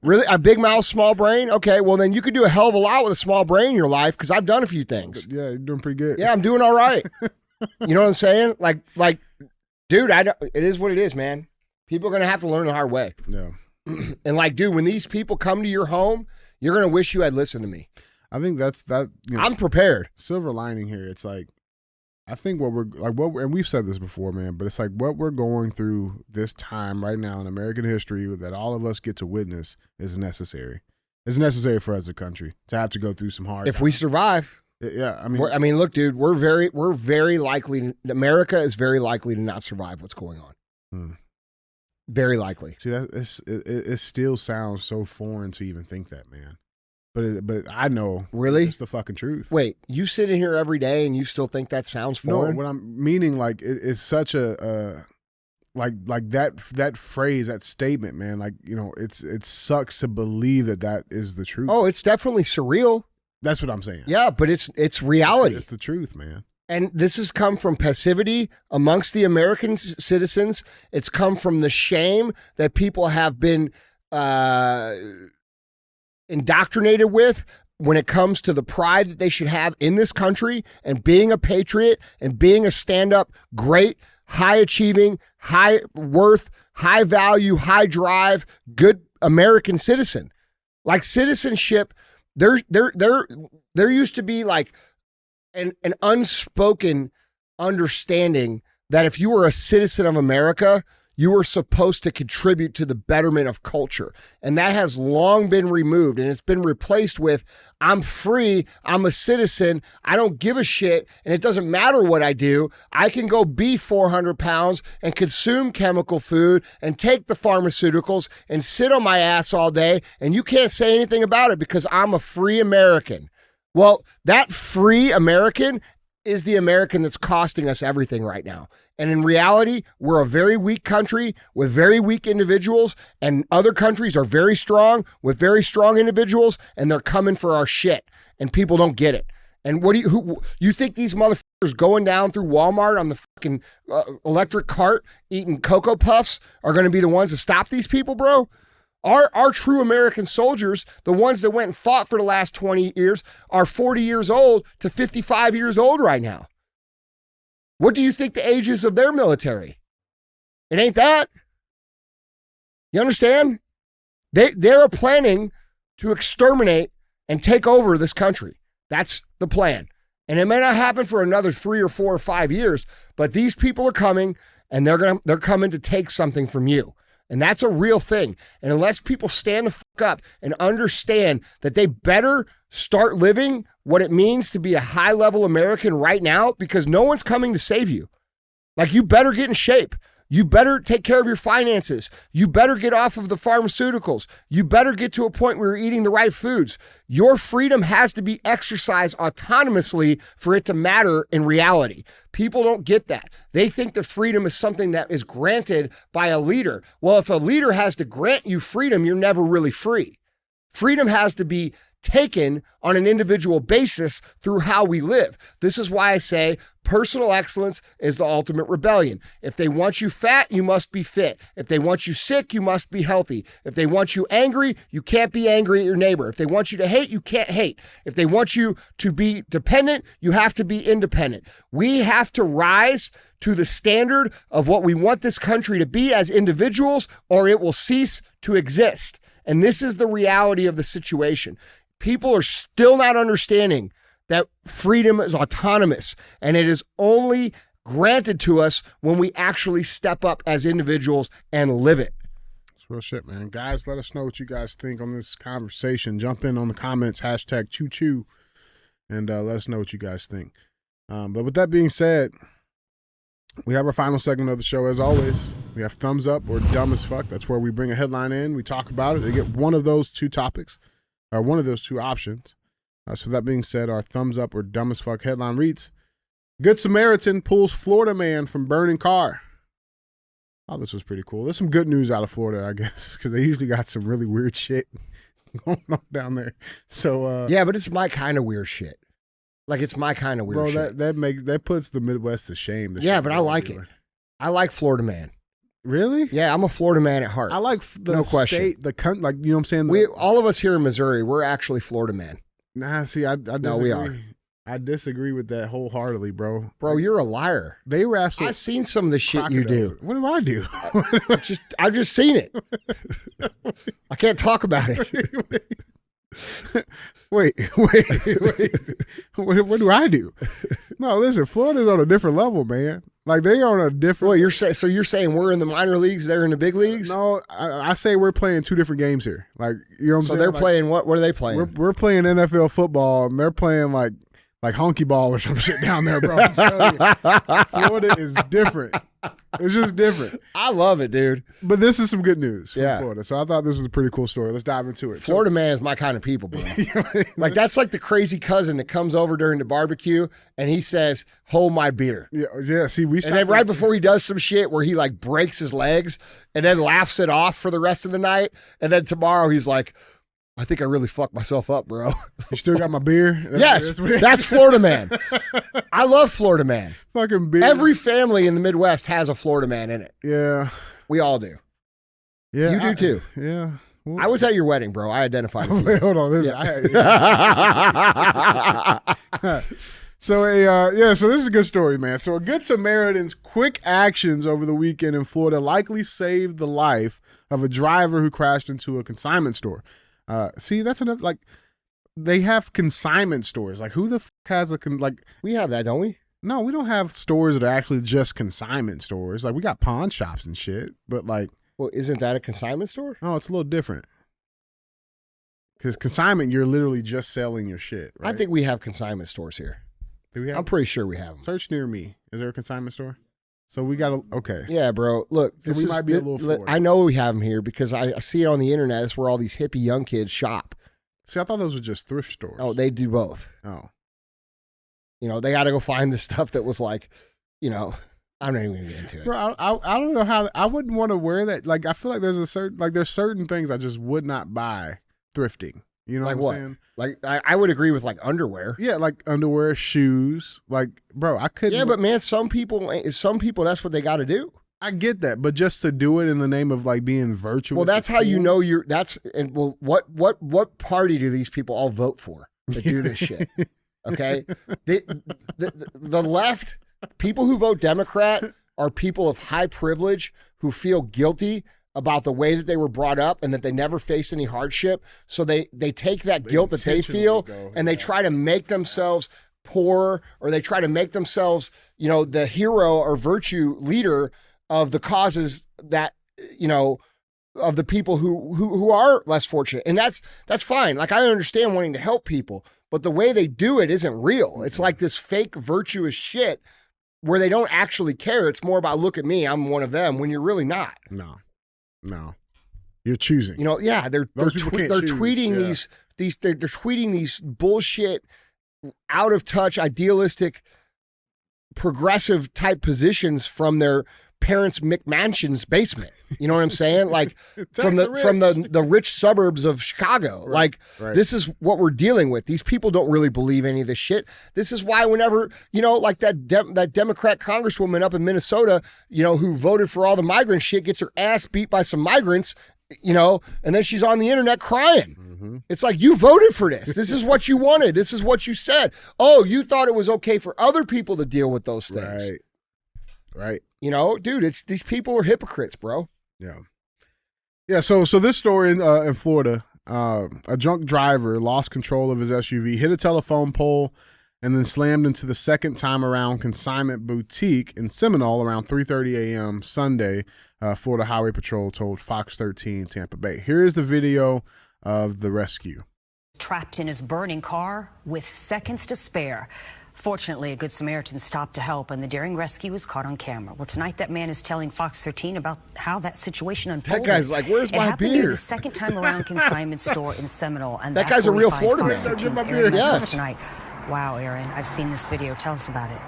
Speaker 2: Really? A big mouth, small brain? Okay, well, then you could do a hell of a lot with a small brain in your life because I've done a few things.
Speaker 1: Yeah, you're doing pretty good.
Speaker 2: Yeah, I'm doing all right. You know what I'm saying? Like, dude, it is what it is, man. People are going to have to learn the hard way.
Speaker 1: Yeah.
Speaker 2: And like, dude, when these people come to your home, you're going to wish you had listened to me.
Speaker 1: I think that's
Speaker 2: I'm prepared.
Speaker 1: Silver lining here. It's like, I think and we've said this before, man, but it's like what we're going through this time right now in American history that all of us get to witness is necessary. It's necessary for us as a country to have to go through some hard
Speaker 2: times.
Speaker 1: If
Speaker 2: we survive.
Speaker 1: Yeah. I
Speaker 2: mean, look, dude, we're very likely, America is very likely to not survive what's going on. Very likely.
Speaker 1: See, it still sounds so foreign to even think that, man. But I know.
Speaker 2: Really?
Speaker 1: It's the fucking truth.
Speaker 2: Wait, you sit in here every day and you still think that sounds foreign?
Speaker 1: No, what I'm meaning, like, it's such a like that phrase, that statement, man, like, you know, it sucks to believe that is the truth.
Speaker 2: Oh, it's definitely surreal.
Speaker 1: That's what I'm saying.
Speaker 2: Yeah, but it's reality.
Speaker 1: It's the truth, man.
Speaker 2: And this has come from passivity amongst the American citizens. It's come from the shame that people have been indoctrinated with when it comes to the pride that they should have in this country and being a patriot and being a stand-up, great, high-achieving, high-worth, high-value, high-drive, good American citizen. Like citizenship, there used to be like an unspoken understanding that if you were a citizen of America, you were supposed to contribute to the betterment of culture. And that has long been removed, and it's been replaced with, I'm free, I'm a citizen, I don't give a shit, and it doesn't matter what I do. I can go be 400 pounds and consume chemical food and take the pharmaceuticals and sit on my ass all day, and you can't say anything about it because I'm a free American. Well, that free American is the American that's costing us everything right now. And in reality, we're a very weak country with very weak individuals, and other countries are very strong with very strong individuals, and they're coming for our shit, and people don't get it. And you think these motherfuckers going down through Walmart on the fucking electric cart eating Cocoa Puffs are going to be the ones to stop these people, bro? Our true American soldiers, the ones that went and fought for the last 20 years, are 40 years old to 55 years old right now. What do you think the age is of their military? It ain't that. You understand? They're planning to exterminate and take over this country. That's the plan. And it may not happen for another 3 or 4 or 5 years, but these people are coming, and they're coming to take something from you. And that's a real thing. And unless people stand the fuck up and understand that they better start living what it means to be a high-level American right now, because no one's coming to save you. Like, you better get in shape. You better take care of your finances. You better get off of the pharmaceuticals. You better get to a point where you're eating the right foods. Your freedom has to be exercised autonomously for it to matter in reality. People don't get that. They think that freedom is something that is granted by a leader. Well, if a leader has to grant you freedom, you're never really free. Freedom has to be taken on an individual basis through how we live. This is why I say personal excellence is the ultimate rebellion. If they want you fat, you must be fit. If they want you sick, you must be healthy. If they want you angry, you can't be angry at your neighbor. If they want you to hate, you can't hate. If they want you to be dependent, you have to be independent. We have to rise to the standard of what we want this country to be as individuals, or it will cease to exist. And this is the reality of the situation. People are still not understanding that freedom is autonomous, and it is only granted to us when we actually step up as individuals and live it.
Speaker 1: It's real shit, man. Guys, let us know what you guys think on this conversation. Jump in on the comments, hashtag #ChewChew, and let us know what you guys think. But with that being said, we have our final segment of the show as always. We have thumbs up or dumb as fuck. That's where we bring a headline in, we talk about it, they get one of those two topics, or one of those two options. So that being said, our thumbs up or dumb as fuck headline reads, Good Samaritan pulls Florida man from burning car. Oh, this was pretty cool. There's some good news out of Florida, I guess, because they usually got some really weird shit going on down there. So
Speaker 2: yeah, but it's my kind of weird shit. Like, it's my kind of weird shit.
Speaker 1: That puts the Midwest to shame.
Speaker 2: Yeah, but I like it. I like Florida man.
Speaker 1: Really?
Speaker 2: Yeah, I'm a Florida man at heart.
Speaker 1: I like the
Speaker 2: no
Speaker 1: state,
Speaker 2: question.
Speaker 1: the country, like, you know what I'm saying?
Speaker 2: All of us here in Missouri, we're actually Florida man.
Speaker 1: Nah, see, I disagree.
Speaker 2: No, we are.
Speaker 1: I disagree with that wholeheartedly, bro.
Speaker 2: Bro, you're a liar.
Speaker 1: They wrestle.
Speaker 2: I've seen some of the shit you do.
Speaker 1: What do I do?
Speaker 2: I've just seen it. I can't talk about it.
Speaker 1: Wait. What do I do? No, listen, Florida's on a different level, man. Like, they are on a different.
Speaker 2: Well, you're saying we're in the minor leagues, they're in the big leagues?
Speaker 1: No, I say we're playing two different games here. Like, you know what I'm saying?
Speaker 2: So they're playing what? What are they playing?
Speaker 1: We're playing NFL football, and they're playing like honky ball or some shit down there, bro. I'm telling you, Florida is different. It's just different.
Speaker 2: I love it, dude.
Speaker 1: But this is some good news from
Speaker 2: Yeah.
Speaker 1: Florida. So I thought this was a pretty cool story. Let's dive into it.
Speaker 2: Florida man is my kind of people, bro. Like, that's like the crazy cousin that comes over during the barbecue and he says, hold my beer.
Speaker 1: Yeah. See, we
Speaker 2: And then right before he does some shit where he like breaks his legs and then laughs it off for the rest of the night. And then tomorrow he's like, I think I really fucked myself up, bro.
Speaker 1: You still got my beer?
Speaker 2: Yes, that's Florida man. I love Florida man.
Speaker 1: Fucking beer.
Speaker 2: Every family in the Midwest has a Florida man in it.
Speaker 1: Yeah.
Speaker 2: We all do.
Speaker 1: Yeah.
Speaker 2: You do too.
Speaker 1: Yeah. Well,
Speaker 2: I was at your wedding, bro. I identified with you.
Speaker 1: wait, hold on. This So so this is a good story, man. So a Good Samaritan's quick actions over the weekend in Florida likely saved the life of a driver who crashed into a consignment store. See, that's another, like, they have consignment stores. Like, who the fuck has
Speaker 2: We have that, don't we?
Speaker 1: No, we don't have stores that are actually just consignment stores. Like, we got pawn shops and shit, but like,
Speaker 2: Well, isn't that a consignment store?
Speaker 1: oh, it's a little different. Because consignment, you're literally just selling your shit, right?
Speaker 2: I think we have consignment stores here.
Speaker 1: Do we have?
Speaker 2: I'm pretty sure we have them.
Speaker 1: Search near me. Is there a consignment store? So we got to, okay.
Speaker 2: Yeah, bro. Look,
Speaker 1: So we might be a little forward.
Speaker 2: I know we have them here because I see it on the internet. It's where all these hippie young kids shop.
Speaker 1: See, I thought those were just thrift stores.
Speaker 2: Oh, they do both.
Speaker 1: Oh.
Speaker 2: You know, they got to go find the stuff that was like, you know, I'm not even going to get into it.
Speaker 1: Bro, I don't know how, I wouldn't want to wear that. Like, I feel like there's certain things I just would not buy thrifting. You know
Speaker 2: Like
Speaker 1: what
Speaker 2: what?
Speaker 1: I'm saying?
Speaker 2: Like, I would agree with like underwear.
Speaker 1: Yeah, like underwear, shoes. Like, bro, I couldn't.
Speaker 2: Yeah, but man, some people, that's what they got to do.
Speaker 1: I get that, but just to do it in the name of like being virtuous.
Speaker 2: Well, that's
Speaker 1: is
Speaker 2: how you
Speaker 1: cool.
Speaker 2: know what party do these people all vote for to do this shit? Okay. The left, people who vote Democrat are people of high privilege who feel guilty about the way that they were brought up and that they never faced any hardship. So they take that guilt that they feel and they try to make themselves poor, or they try to make themselves, you know, the hero or virtue leader of the causes that, you know, of the people who are less fortunate. And that's fine. Like, I understand wanting to help people, but the way they do it isn't real. It's like this fake virtuous shit where they don't actually care. It's more about, look at me, I'm one of them, when you're really not.
Speaker 1: No, you're choosing.
Speaker 2: You know, yeah, they're tweeting they're tweeting these bullshit, out of touch, idealistic, progressive type positions from their parents' McMansion's basement. You know what I'm saying? Like from the rich suburbs of Chicago.
Speaker 1: Right,
Speaker 2: like this is what we're dealing with. These people don't really believe any of this shit. This is why whenever, you know, like that Democrat congresswoman up in Minnesota, you know, who voted for all the migrant shit, gets her ass beat by some migrants, you know, and then she's on the internet crying. Mm-hmm. It's like, you voted for this. This is what you wanted. This is what you said. Oh, you thought it was okay for other people to deal with those things.
Speaker 1: Right.
Speaker 2: You know, dude, these people are hypocrites, bro.
Speaker 1: Yeah. So this story in Florida, a drunk driver lost control of his SUV, hit a telephone pole, and then slammed into the second time around consignment boutique in Seminole around 3:30 a.m. Sunday. Florida Highway Patrol told Fox 13 Tampa Bay. Here is the video of the rescue.
Speaker 4: Trapped in his burning car with seconds to spare. Fortunately, a Good Samaritan stopped to help, and the daring rescue was caught on camera. Well, tonight that man is telling Fox 13 about how that situation unfolded.
Speaker 2: That guy's like, "Where's my beer?"
Speaker 4: It happened near the second time around consignment store in Seminole, and
Speaker 2: that guy's a real Florida man.
Speaker 4: Yes. Tonight. Wow, Aaron, I've seen this video. Tell us about it.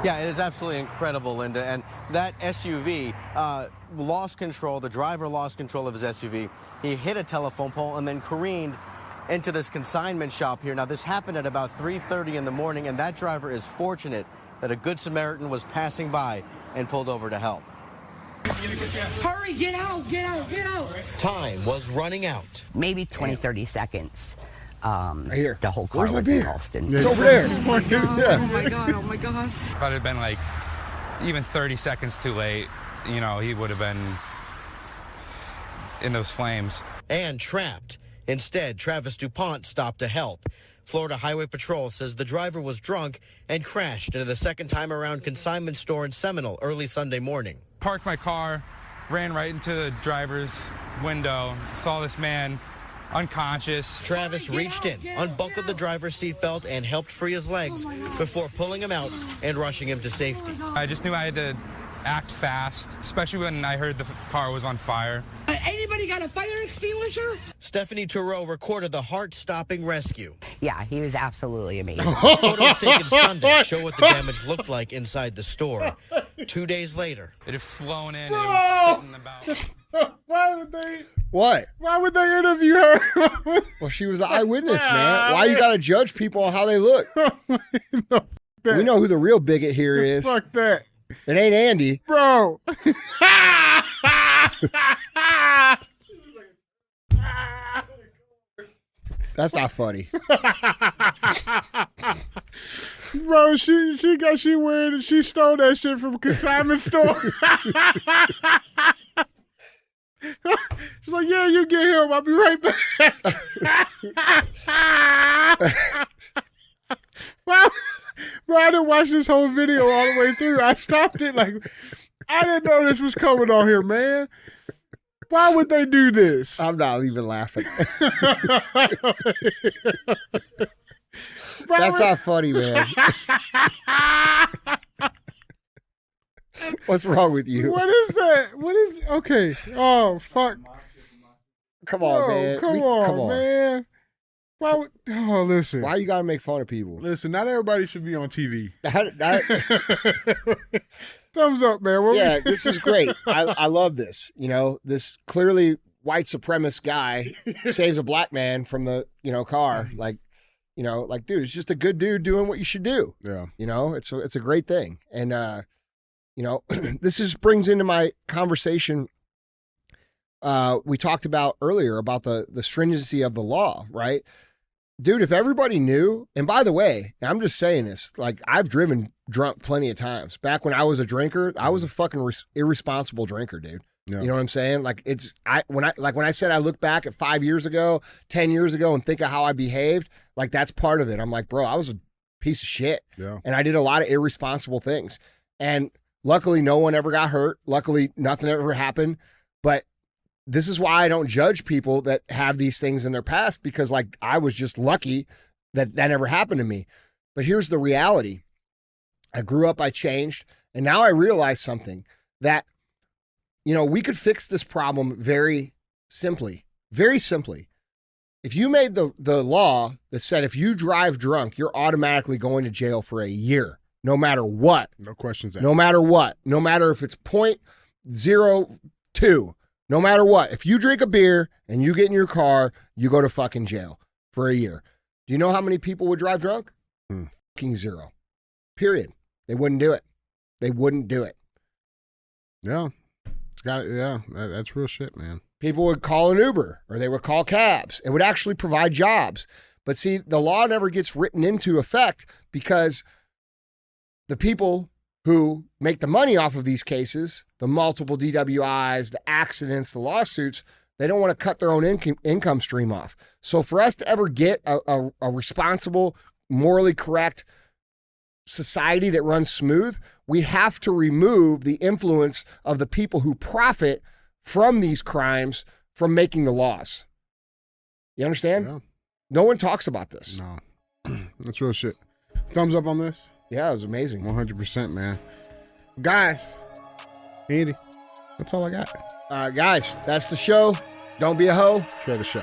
Speaker 5: Yeah, it is absolutely incredible, Linda. And that SUV lost control. The driver lost control of his SUV. He hit a telephone pole and then careened into this consignment shop here. Now, this happened at about 3:30 in the morning, and that driver is fortunate that a Good Samaritan was passing by and pulled over to help.
Speaker 6: Hurry, get out, get out, get out.
Speaker 7: Time was running out.
Speaker 4: Maybe 20, 30 seconds.
Speaker 2: Right here.
Speaker 4: The whole car
Speaker 2: Where's my
Speaker 4: was
Speaker 2: beer?
Speaker 4: engulfed.
Speaker 2: It's over there.
Speaker 6: Oh my God, oh my God, oh my God.
Speaker 8: If I'd have been like even 30 seconds too late, you know, he would have been in those flames.
Speaker 7: And trapped. Instead, Travis DuPont stopped to help. Florida Highway Patrol says the driver was drunk and crashed into the second time around consignment store in Seminole early Sunday morning.
Speaker 8: Parked my car, ran right into the driver's window, saw this man unconscious.
Speaker 7: Travis reached in, unbuckled the driver's seatbelt, and helped free his legs before pulling him out and rushing him to safety.
Speaker 8: I just knew I had to act fast, especially when I heard the car was on fire.
Speaker 6: Anybody got a fire extinguisher?
Speaker 7: Stephanie Tureau recorded the heart-stopping rescue.
Speaker 9: Yeah, he was absolutely amazing.
Speaker 7: Photos taken Sunday show what the damage looked like inside the store. 2 days later,
Speaker 8: It had flown in and it was sitting about...
Speaker 1: Why would they?
Speaker 2: What?
Speaker 1: Why would they interview her?
Speaker 2: Well, she was an eyewitness, man. Why you got to judge people on how they look?
Speaker 1: No,
Speaker 2: We know who the real bigot here is.
Speaker 1: fuck that,
Speaker 2: It ain't Andy.
Speaker 1: bro.
Speaker 2: That's not funny.
Speaker 1: Bro, she stole that shit from a consignment store. She's like, yeah, you get him. I'll be right back. Bro, I didn't watch this whole video all the way through. I stopped it like, I didn't know this was coming on here, man. Why would they do this?
Speaker 2: I'm not even laughing.
Speaker 1: Bro,
Speaker 2: That's not funny, man. What's wrong with you?
Speaker 1: what is that? What is, okay. Oh, fuck.
Speaker 2: Come on,
Speaker 1: Bro,
Speaker 2: man.
Speaker 1: come on, man. Why would, oh, listen.
Speaker 2: Why you gotta make fun of people?
Speaker 1: Listen, not everybody should be on TV.
Speaker 2: That-
Speaker 1: Thumbs up, man.
Speaker 2: yeah, this is great. I love this. You know, this clearly white supremacist guy saves a black man from the, car. Like, dude, it's just a good dude doing what you should do.
Speaker 1: Yeah.
Speaker 2: It's a great thing. And, this brings into my conversation we talked about earlier about the stringency of the law, right? Dude, if everybody knew, and by the way, I'm just saying this, like I've driven drunk plenty of times. Back when I was a drinker, I was a fucking irresponsible drinker, dude.
Speaker 1: Yeah.
Speaker 2: You know what I'm saying? Like when I said I look back at 5 years ago, 10 years ago and think of how I behaved, like that's part of it. I'm like, bro, I was a piece of shit.
Speaker 1: Yeah.
Speaker 2: And I did a lot of irresponsible things. And luckily no one ever got hurt. Luckily nothing ever happened. But this is why I don't judge people that have these things in their past, because like I was just lucky that never happened to me. But here's the reality. I grew up, I changed, and now I realize something that, we could fix this problem very simply. If you made the law that said if you drive drunk, you're automatically going to jail for a year, no matter what.
Speaker 1: No questions asked.
Speaker 2: No matter what. No matter if it's 0.02. No matter what, if you drink a beer and you get in your car, you go to fucking jail for a year. Do you know how many people would drive drunk? Fucking zero. Period. They wouldn't do it.
Speaker 1: Yeah. That's real shit, man.
Speaker 2: People would call an Uber or they would call cabs. It would actually provide jobs. But see, the law never gets written into effect because the people who make the money off of these cases, the multiple DWIs, the accidents, the lawsuits, they don't want to cut their own income stream off. So for us to ever get a responsible, morally correct society that runs smooth, we have to remove the influence of the people who profit from these crimes from making the laws. You understand?
Speaker 1: Yeah.
Speaker 2: No one talks about this.
Speaker 1: No. That's real shit. Thumbs up on this?
Speaker 2: Yeah, it was amazing.
Speaker 1: 100%, man. Guys, Andy, that's all I got.
Speaker 2: Guys, that's the show. Don't be a hoe.
Speaker 1: Share the show.